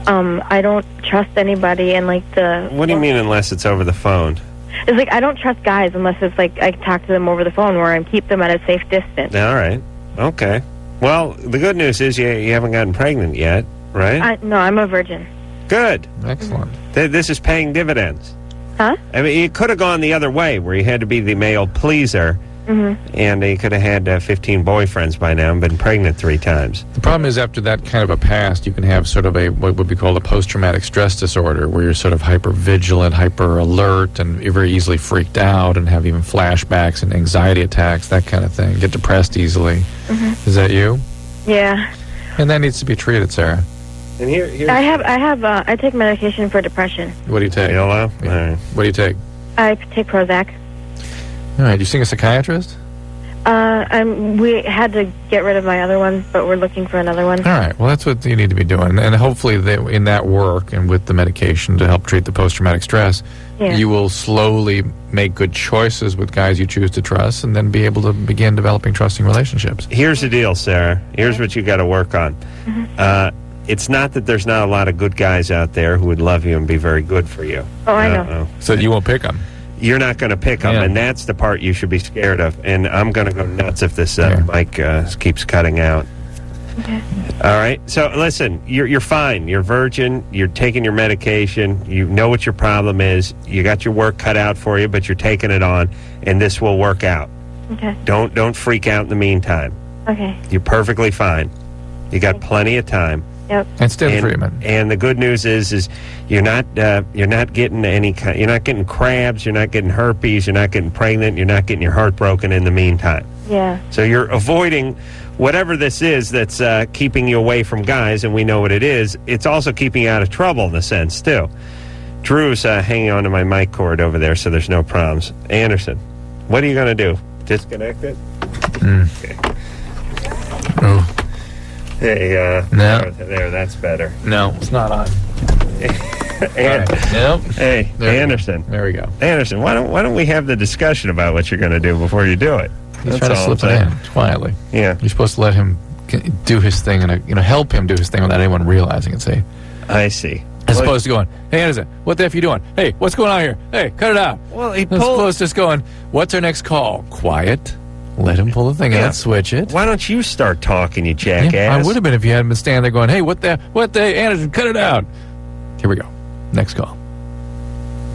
I don't trust anybody, and like What do you mean unless it's over the phone? It's like I don't trust guys unless it's like I talk to them over the phone where I keep them at a safe distance. All right. Okay. Well, the good news is you haven't gotten pregnant yet, right? No, I'm a virgin. Good. Excellent. This is paying dividends. Huh? I mean, it could have gone the other way, where you had to be the male pleaser, and you could have had 15 boyfriends by now and been pregnant 3 times. The problem is after that kind of a past, you can have sort of what would be called a post-traumatic stress disorder, where you're sort of hyper-vigilant, hyper-alert, and you're very easily freaked out and have even flashbacks and anxiety attacks, that kind of thing. Get depressed easily. Is that you? Yeah. And that needs to be treated, Sarah. And I take medication for depression. What do you take? Carolla? All right. What do you take? I take Prozac. All right. You seeing a psychiatrist? We had to get rid of my other one, but we're looking for another one. All right. Well, that's what you need to be doing. And hopefully in that work and with the medication to help treat the post-traumatic stress, you will slowly make good choices with guys you choose to trust and then be able to begin developing trusting relationships. Here's the deal, Sarah. Here's what you got to work on. It's not that there's not a lot of good guys out there who would love you and be very good for you. Oh, I know. So you won't pick them. You're not going to pick them, and that's the part you should be scared of. And I'm going to go nuts if this mic keeps cutting out. Okay. All right. So listen, you're fine. You're virgin. You're taking your medication. You know what your problem is. You got your work cut out for you, but you're taking it on, and this will work out. Okay. Don't freak out in the meantime. Okay. You're perfectly fine. You got plenty of time. Yep. And still treatment. And the good news is you're not getting you're not getting crabs, you're not getting herpes, you're not getting pregnant, you're not getting your heart broken in the meantime. Yeah. So you're avoiding whatever this is that's keeping you away from guys, and we know what it is. It's also keeping you out of trouble in a sense too. Drew's hanging on to my mic cord over there, so there's no problems. Anderson, what are you going to do? Disconnect it? Okay. Oh. Hey, no. There, that's better. No, it's not on. Nope. Hey, Anderson. There we go. Anderson, why don't we have the discussion about what you're going to do before you do it? He's trying to slip it in quietly. Yeah. You're supposed to let him do his thing and help him do his thing without anyone realizing it. See. I see. As opposed to going, hey Anderson, what the F are you doing? Hey, what's going on here? Hey, cut it out. Well, he As opposed to just going, what's our next call? Quiet. Let him pull the thing out, switch it. Why don't you start talking, you jackass? Yeah, I would have been if you hadn't been standing there going, hey, what the, Anderson, cut it out. Here we go. Next call.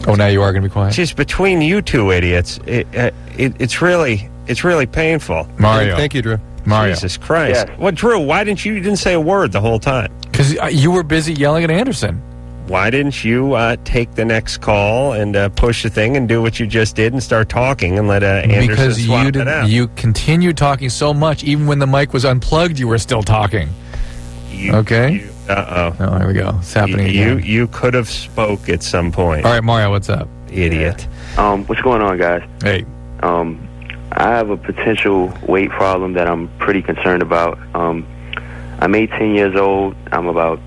Oh, now you are going to be quiet? Just between you two idiots, it's really painful. Mario. Thank you, Drew. Mario. Jesus Christ. Yes. Well, Drew, why didn't you didn't say a word the whole time? Because you were busy yelling at Anderson. Why didn't you take the next call and push the thing and do what you just did and start talking and let Anderson Because swap it out? you continued talking so much, even when the mic was unplugged, you were still talking. Okay? Uh-oh. Oh, here we go. It's happening again. You could have spoke at some point. All right, Mario, what's up? Idiot. What's going on, guys? Hey. I have a potential weight problem that I'm pretty concerned about. I'm 18 years old. I'm about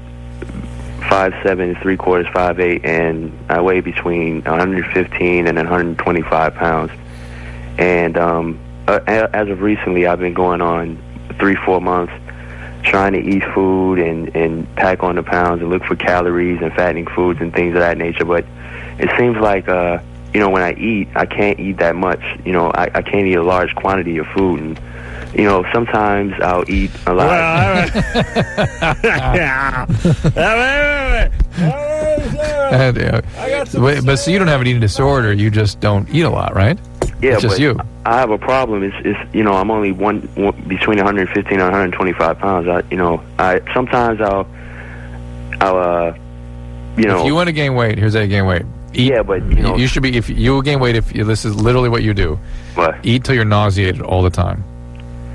5'7", 3/4, 5'8", and I weigh between 115 and 125 pounds. And as of recently, I've been going on 3-4 months trying to eat food and pack on the pounds and look for calories and fattening foods and things of that nature. But it seems like, when I eat, I can't eat that much. I can't eat a large quantity of food. And, sometimes I'll eat a lot. But so you don't have an eating disorder. You just don't eat a lot, right? Yeah, it's just but you. I have a problem. It's I'm only one between 115 and 125 pounds. Sometimes I'll If you want to gain weight, here's how you gain weight. Eat, yeah, but you should be. If you will gain weight, this is literally what you do. What? Eat till you're nauseated all the time.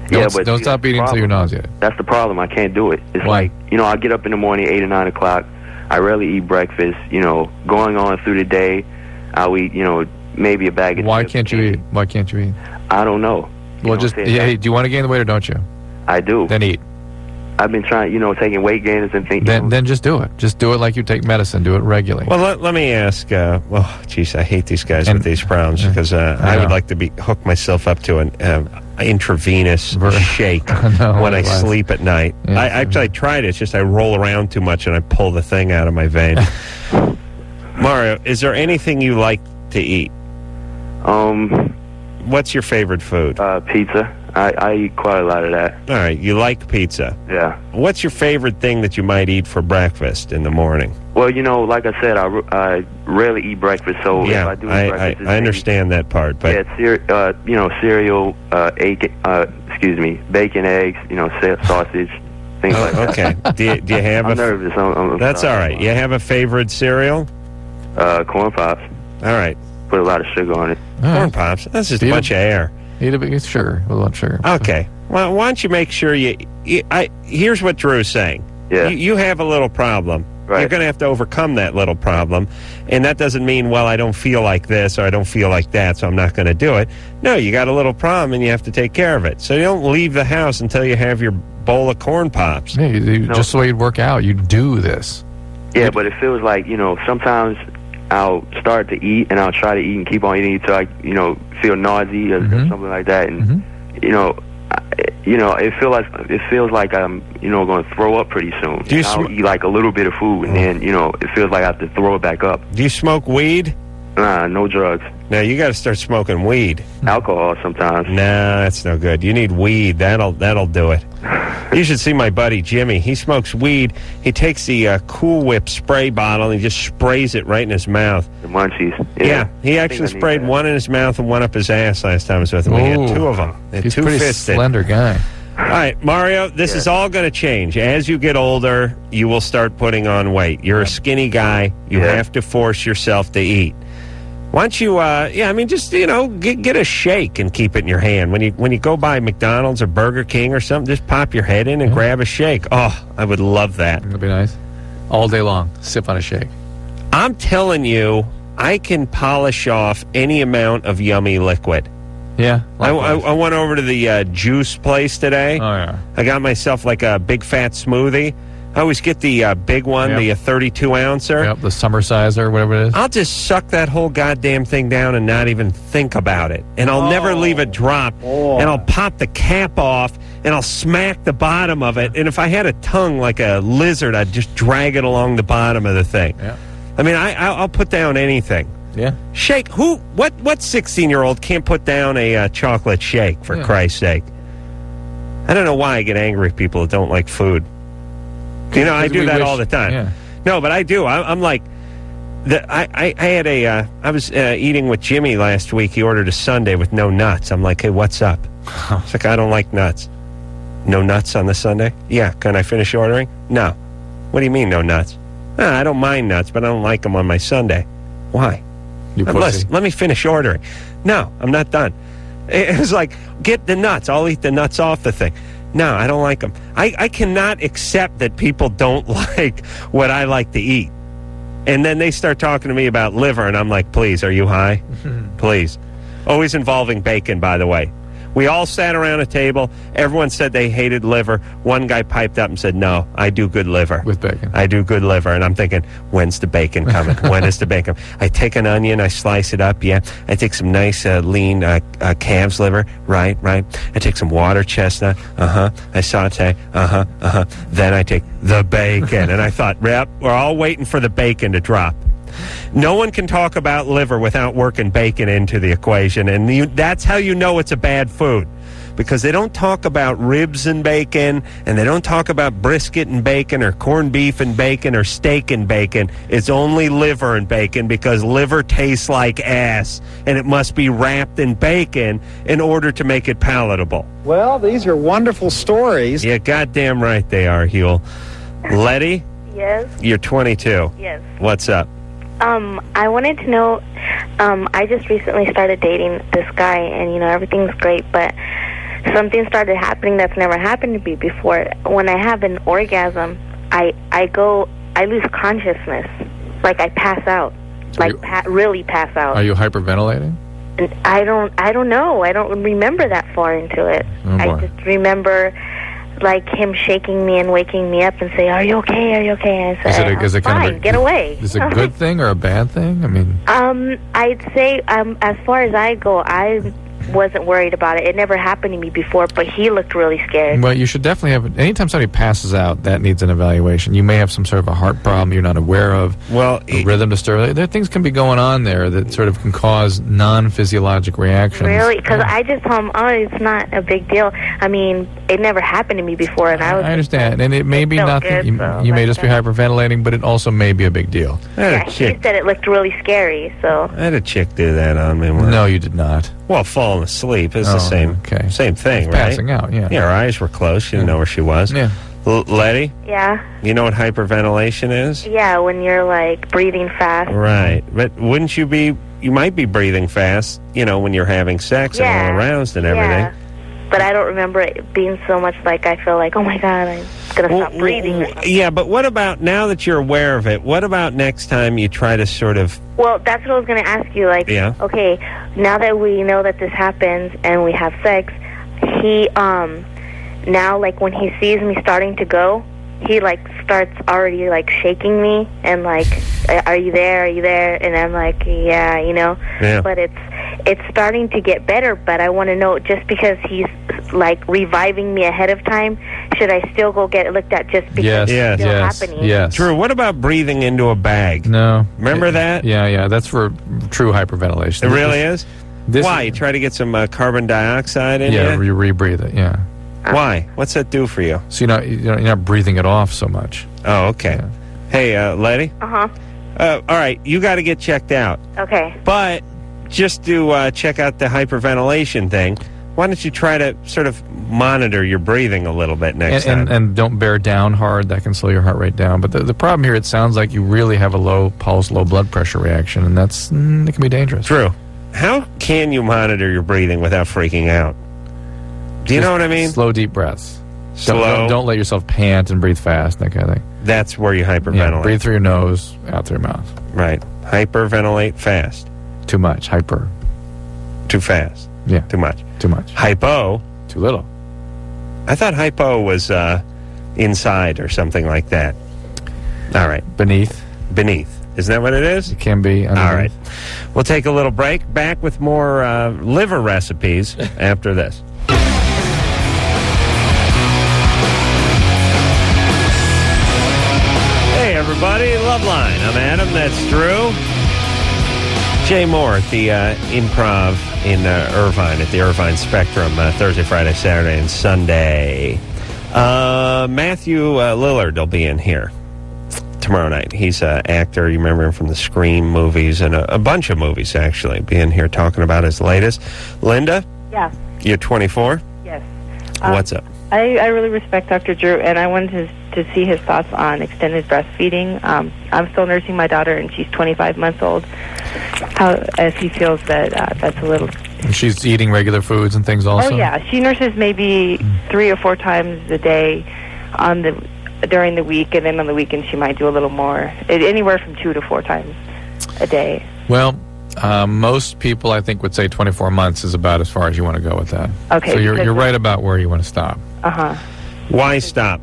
Don't stop eating until you're nauseated. That's the problem. I can't do it. It's Why? like, I get up in the morning, 8 or 9 o'clock. I rarely eat breakfast. Going on through the day, I'll eat, maybe a bag of Why chips. can't you eat? Why can't you eat? I don't know. Well, hey, do you want to gain the weight or don't you? I do. Then eat. I've been trying, taking weight gainers and things. Then just do it. Just do it like you take medicine. Do it regularly. Well, let me ask. Geez, I hate these guys with these problems because I would like to hook myself up to an intravenous shake when I sleep at night. Yeah, I actually tried it. It's just I roll around too much and I pull the thing out of my vein. Mario, is there anything you like to eat? What's your favorite food? Pizza. I eat quite a lot of that. All right, you like pizza. Yeah. What's your favorite thing that you might eat for breakfast in the morning? Well, like I said, I rarely eat breakfast, so if I do eat breakfast, I understand that part, but cereal, bacon, eggs, sausage, things like that. Okay. Do you have I'm nervous. That's all right. You have a favorite cereal? Corn Pops. All right. Put a lot of sugar on it. Corn Pops. That's just a bunch of air. Eat a bit sugar. A lot of sugar. Okay. Well, why don't you make sure here's what Drew's saying. Yeah. You have a little problem. Right. You're going to have to overcome that little problem. And that doesn't mean, well, I don't feel like this or I don't feel like that, so I'm not going to do it. No, you got a little problem and you have to take care of it. So you don't leave the house until you have your bowl of Corn Pops. Yeah, just the way you'd work out, you do this. Yeah, but it feels like, sometimes I'll start to eat and I'll try to eat and keep on eating until I, feel nausea or something like that. And, it feels like I'm, going to throw up pretty soon. I'll eat like a little bit of food and then, it feels like I have to throw it back up. Do you smoke weed? Nah, no drugs. Now you got to start smoking weed. Alcohol sometimes. Nah, that's no good. You need weed. That'll do it. You should see my buddy Jimmy. He smokes weed. He takes the Cool Whip spray bottle and he just sprays it right in his mouth. The munchies. Yeah, he actually sprayed one in his mouth and one up his ass last time I was with him. He had two of them. He's a pretty slender guy. All right, Mario, this is all going to change. As you get older, you will start putting on weight. You're a skinny guy. You have to force yourself to eat. Why don't you, just, get a shake and keep it in your hand. When you go by McDonald's or Burger King or something, just pop your head in and grab a shake. Oh, I would love that. That'd be nice. All day long, sip on a shake. I'm telling you, I can polish off any amount of yummy liquid. Yeah. I went over to the juice place today. Oh, yeah. I got myself like a big fat smoothie. I always get the big one, the 32-ouncer. Yep, the summer sizer, whatever it is. I'll just suck that whole goddamn thing down and not even think about it. And I'll never leave a drop. And I'll pop the cap off, and I'll smack the bottom of it. And if I had a tongue like a lizard, I'd just drag it along the bottom of the thing. Yeah. I mean, I'll put down anything. Yeah. Shake. What 16-year-old can't put down a chocolate shake, for Christ's sake? I don't know why I get angry at people that don't like food. I do that all the time. Yeah. No, but I do. I'm like, I was eating with Jimmy last week. He ordered a sundae with no nuts. I'm like, hey, what's up? It's like, I don't like nuts. No nuts on the sundae? Yeah. Can I finish ordering? No. What do you mean, no nuts? I don't mind nuts, but I don't like them on my sundae. Why? You pussy. Let me finish ordering. No, I'm not done. It was like, get the nuts. I'll eat the nuts off the thing. No, I don't like them. I cannot accept that people don't like what I like to eat. And then they start talking to me about liver, and I'm like, please, are you high? Please. Always involving bacon, by the way. We all sat around a table. Everyone said they hated liver. One guy piped up and said, no, I do good liver. With bacon. I do good liver. And I'm thinking, when's the bacon coming? When is the bacon? I take an onion, I slice it up, yeah. I take some nice lean calf's liver, right. I take some water chestnut, I saute, Then I take the bacon. And I thought, yep, we're all waiting for the bacon to drop. No one can talk about liver without working bacon into the equation, and that's how you know it's a bad food, because they don't talk about ribs and bacon, and they don't talk about brisket and bacon, or corned beef and bacon, or steak and bacon. It's only liver and bacon, because liver tastes like ass, and it must be wrapped in bacon in order to make it palatable. Well, these are wonderful stories. Yeah, goddamn right they are, Huel. Letty? Yes? You're 22. Yes. What's up? I wanted to know, I just recently started dating this guy, and, you know, everything's great, but something started happening that's never happened to me before. When I have an orgasm, I lose consciousness. Like, I pass out. Like, really pass out. Are you hyperventilating? And I don't know. I don't remember that far into it. Oh, boy. I just remember, like, him shaking me and waking me up and say, "Are you okay? Are you okay?" And I say, is it fine, kind of get away. Is it a good thing or a bad thing? I mean, I'd say, as far as I go, I wasn't worried about it. It never happened to me before, but he looked really scared. well, you should definitely have. Anytime somebody passes out, that needs an evaluation. You may have some sort of a heart problem you're not aware of. Well, a rhythm disturbance. There things can be going on there that sort of can cause non-physiologic reactions. Really? Because I just told him, oh, it's not a big deal. I mean, it never happened to me before, and I understand, and it may be nothing. Good, you may just be hyperventilating, but it also may be a big deal. Yeah, he said it looked really scary, so. I had a chick do that on me once. No, you did not. Well, falling asleep is the same thing, right? Passing out, yeah. Yeah, her eyes were closed. She didn't know where she was. Yeah. Letty? Yeah? You know what hyperventilation is? Yeah, when you're, like, breathing fast. Right. But wouldn't you might be breathing fast, you know, when you're having sex and all aroused and everything. Yeah. But I don't remember it being so much like I feel like, oh, my God, I'm going to stop breathing. Yeah, but what about, now that you're aware of it, what about next time you try to sort of... Well, that's what I was going to ask you. Like, okay, now that we know that this happens and we have sex, he, now, like, when he sees me starting to go, he, like, starts already, like, shaking me and, like, are you there? Are you there? And I'm like, yeah, you know. Yeah. But it's starting to get better, but I want to know, just because he's, like, reviving me ahead of time, should I still go get it looked at just because it's still happening? Yes. Drew, what about breathing into a bag? No. Remember that? Yeah, that's for true hyperventilation. It really is? Why? You try to get some carbon dioxide in Yeah, you? you rebreathe it, yeah. Why? What's that do for you? So you're not breathing it off so much. Oh, okay. Yeah. Hey, Letty? Uh-huh. All right, you got to get checked out. Okay. But just to check out the hyperventilation thing, why don't you try to sort of monitor your breathing a little bit next time? And don't bear down hard. That can slow your heart rate down. But the problem here, it sounds like you really have a low pulse, low blood pressure reaction, and it can be dangerous. True. How can you monitor your breathing without freaking out? Do you know what I mean? Slow, deep breaths. Slow. Don't let yourself pant and breathe fast, that kind of thing. That's where you hyperventilate. Yeah, breathe through your nose, out through your mouth. Right. Hyperventilate fast. Too much. Hyper. Too fast. Yeah. Too much. Too much. Hypo. Too little. I thought hypo was inside or something like that. All right. Beneath. Isn't that what it is? It can be. All right. We'll take a little break. Back with more liver recipes after this. Hey, everybody. Loveline. I'm Adam. That's Drew. Jay Mohr at the Improv in Irvine, at the Irvine Spectrum, Thursday, Friday, Saturday, and Sunday. Matthew Lillard will be in here. tomorrow night. He's an actor. You remember him from the Scream movies and a bunch of movies, actually, being here talking about his latest. Linda? Yeah. You're 24? Yes. What's up? I really respect Dr. Drew, and I wanted to see his thoughts on extended breastfeeding. I'm still nursing my daughter, and she's 25 months old. If he feels that that's a little... And she's eating regular foods and things also? Oh, yeah. She nurses maybe 3 or 4 times a day during the week, and then on the weekend she might do a little more. Anywhere from 2 to 4 times a day. Well, most people, I think, would say 24 months is about as far as you want to go with that. Okay. So you're right about where you want to stop. Uh-huh. Why stop?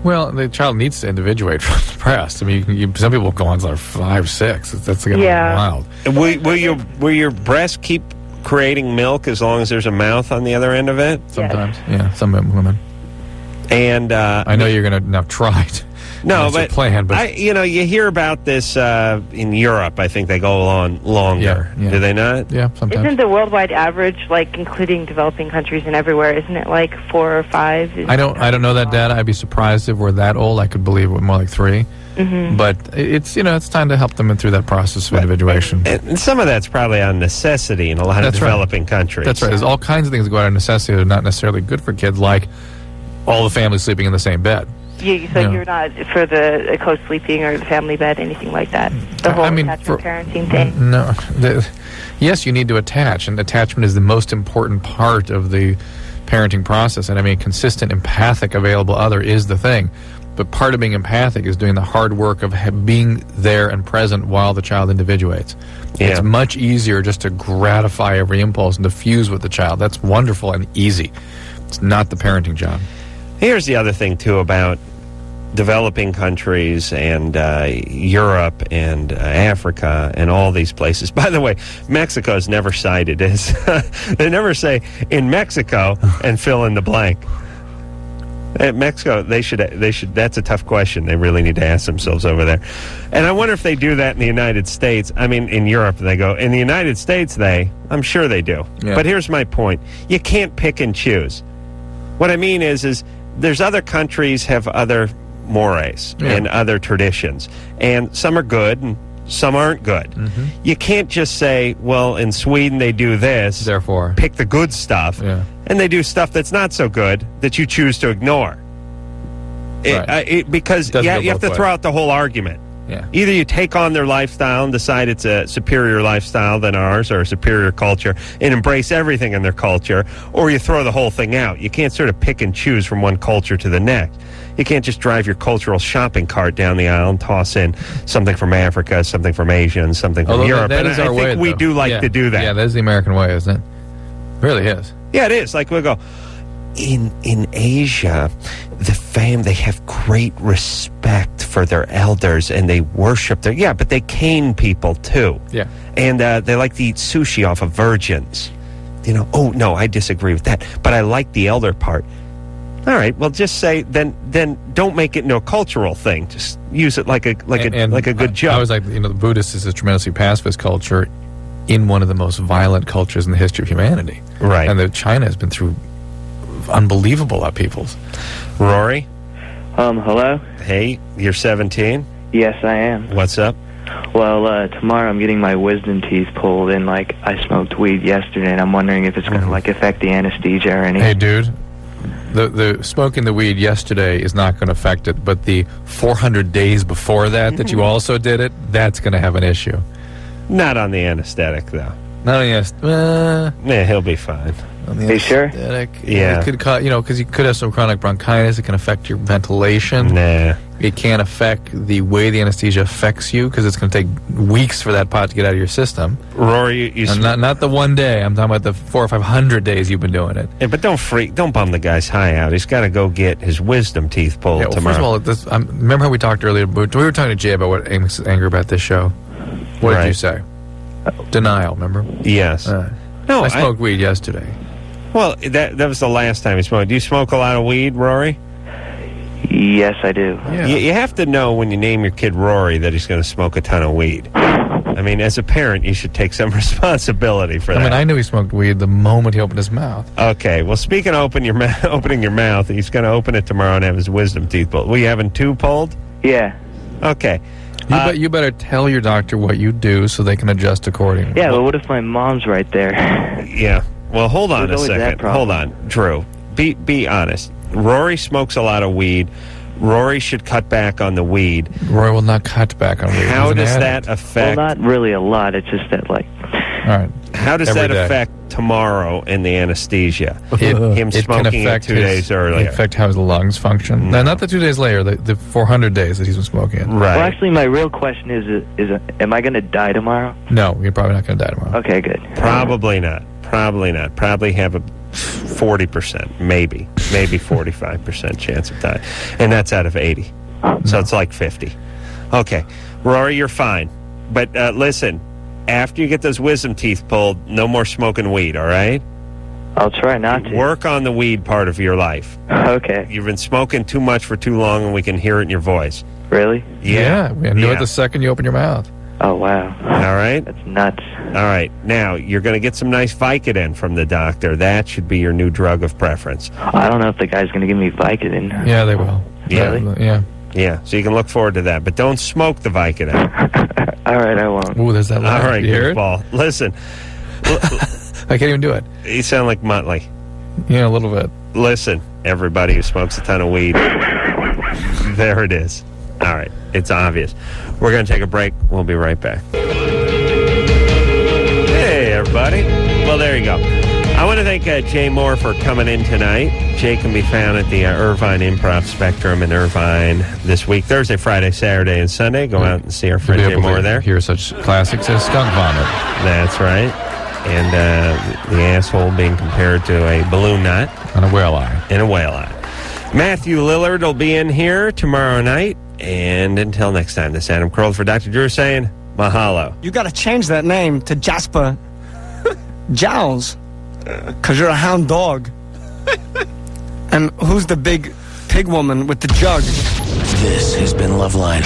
Well, the child needs to individuate from the breast. I mean, some people go on to 5, 6. That's wild. Will your breast keep creating milk as long as there's a mouth on the other end of it? Sometimes, yeah. Some women. And I know you're going to now try it. No, but you hear about this in Europe. I think they go on longer. Yeah. Do they not? Yeah, sometimes. Isn't the worldwide average, like including developing countries and everywhere, isn't it like 4 or 5? I don't know that data. I'd be surprised if we're that old. I could believe it more like 3. Mm-hmm. But it's it's time to help them through that process of individuation. And some of that's probably on necessity in a lot of developing countries. That's right. There's all kinds of things that go out of necessity that are not necessarily good for kids, like all the family sleeping in the same bed. You're not for the co-sleeping or the family bed, anything like that? The whole attachment parenting thing? No. Yes, you need to attach, and attachment is the most important part of the parenting process. And I mean, consistent, empathic, available other is the thing. But part of being empathic is doing the hard work of being there and present while the child individuates. Yeah. It's much easier just to gratify every impulse and to fuse with the child. That's wonderful and easy. It's not the parenting job. Here's the other thing, too, about developing countries and Europe and Africa and all these places. By the way, Mexico is never cited as... they never say, in Mexico, and fill in the blank. At Mexico, they should. That's a tough question. They really need to ask themselves over there. And I wonder if they do that in the United States. I mean, in Europe, they go. In the United States, I'm sure they do. Yeah. But here's my point. You can't pick and choose. What I mean is there's other countries have other mores and other traditions. And some are good and some aren't good. Mm-hmm. You can't just say, well, in Sweden they do this. Therefore. Pick the good stuff. Yeah. And they do stuff that's not so good that you choose to ignore. Because you have to throw out the whole argument. Yeah. Either you take on their lifestyle and decide it's a superior lifestyle than ours or a superior culture and embrace everything in their culture, or you throw the whole thing out. You can't sort of pick and choose from one culture to the next. You can't just drive your cultural shopping cart down the aisle and toss in something from Africa, something from Asia, and something from Europe. That is our way, I think we do like to do that. Yeah, that's the American way, isn't it? It really is. Yeah, it is. Like we'll go, in Asia, they have great respect for their elders and they worship but they cane people too. Yeah. And they like to eat sushi off of virgins. Oh no, I disagree with that. But I like the elder part. All right, well, just say then don't make it into a cultural thing. Just use it like a good joke. I was like, the Buddhist is a tremendously pacifist culture in one of the most violent cultures in the history of humanity. Right. And China has been through unbelievable upheavals. Rory? Hello? Hey, you're 17? Yes, I am. What's up? Well, tomorrow I'm getting my wisdom teeth pulled, and I smoked weed yesterday, and I'm wondering if it's going to affect the anesthesia or anything. Hey, dude. The smoking the weed yesterday is not going to affect it, but the 400 days before that you also did it, that's going to have an issue. Not on the anesthetic, though. Not on the yeah, he'll be fine. On the Are you sure? Yeah. It could cause, because you could have some chronic bronchitis. It can affect your ventilation. Nah. It can affect the way the anesthesia affects you because it's going to take weeks for that pot to get out of your system. Rory, not the one day. I'm talking about the 400 or 500 days you've been doing it. Yeah, but don't bum the guy's high out. He's got to go get his wisdom teeth pulled tomorrow. First of all, remember how we talked earlier? We were talking to Jay about what makes us angry about this show. What did you say? Denial. Remember? Yes. No, I smoked weed yesterday. Well, that was the last time you smoked. Do you smoke a lot of weed, Rory? Yes, I do. Yeah. You have to know when you name your kid Rory that he's going to smoke a ton of weed. I mean, as a parent, you should take some responsibility for that. I mean, I knew he smoked weed the moment he opened his mouth. Okay, well, speaking of opening your mouth, he's going to open it tomorrow and have his wisdom teeth pulled. Were you having two pulled? Yeah. Okay. You better tell your doctor what you do so they can adjust accordingly. Yeah, but what if my mom's right there? Yeah. Well, hold on There's a always that second. problem. Hold on, Drew. Be honest. Rory smokes a lot of weed. Rory should cut back on the weed. Rory will not cut back on weed. How He's an does addict. that affect? Well, not really a lot. It's just that, like... All right. How does Every that day. affect tomorrow in the anesthesia? Him It can smoking it affect 2 days earlier. affect how his lungs function. No, not the 2 days later. The 400 days that he's been smoking it. Right. Well, actually, my real question is am I going to die tomorrow? No, you're probably not going to die tomorrow. Okay, good. Probably not. Probably not. Probably have a 40%, maybe 45% chance of dying, and that's out of 80. So it's like 50. Okay, Rory, you're fine. But listen, after you get those wisdom teeth pulled, no more smoking weed. All right? I'll try not to. Work on the weed part of your life. Okay. You've been smoking too much for too long, and we can hear it in your voice. Really? Yeah. We knew it the second you open your mouth. Oh, wow. All right? That's nuts. All right. Now, you're going to get some nice Vicodin from the doctor. That should be your new drug of preference. I don't know if the guy's going to give me Vicodin. Yeah, they will. Yeah. Really? Yeah. Yeah, so you can look forward to that. But don't smoke the Vicodin. All right, I won't. Ooh, there's that All line. right, You hear it? goofball. Listen. I can't even do it. You sound like Muttley. Yeah, a little bit. Listen, everybody who smokes a ton of weed, there it is. All right, it's obvious. We're going to take a break. We'll be right back. Hey, everybody. Well, there you go. I want to thank Jay Mohr for coming in tonight. Jay can be found at the Irvine Improv Spectrum in Irvine this week, Thursday, Friday, Saturday, and Sunday. Go out and see our friend You'll Jay be able Mohr to there. hear such classics as Skunk Vomit. That's right. And the asshole being compared to a balloon knot. And a whale eye. And a whale eye. Matthew Lillard will be in here tomorrow night. And until next time, this is Adam Carolla for Dr. Drew saying mahalo. You got to change that name to Jasper Jowls, because you're a hound dog. And who's the big pig woman with the jug? This has been Loveline.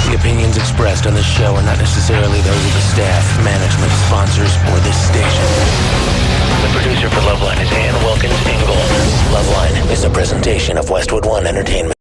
The opinions expressed on this show are not necessarily those of the staff, management, sponsors, or this station. The producer for Loveline is Ann Wilkins Ingold. Loveline is a presentation of Westwood One Entertainment.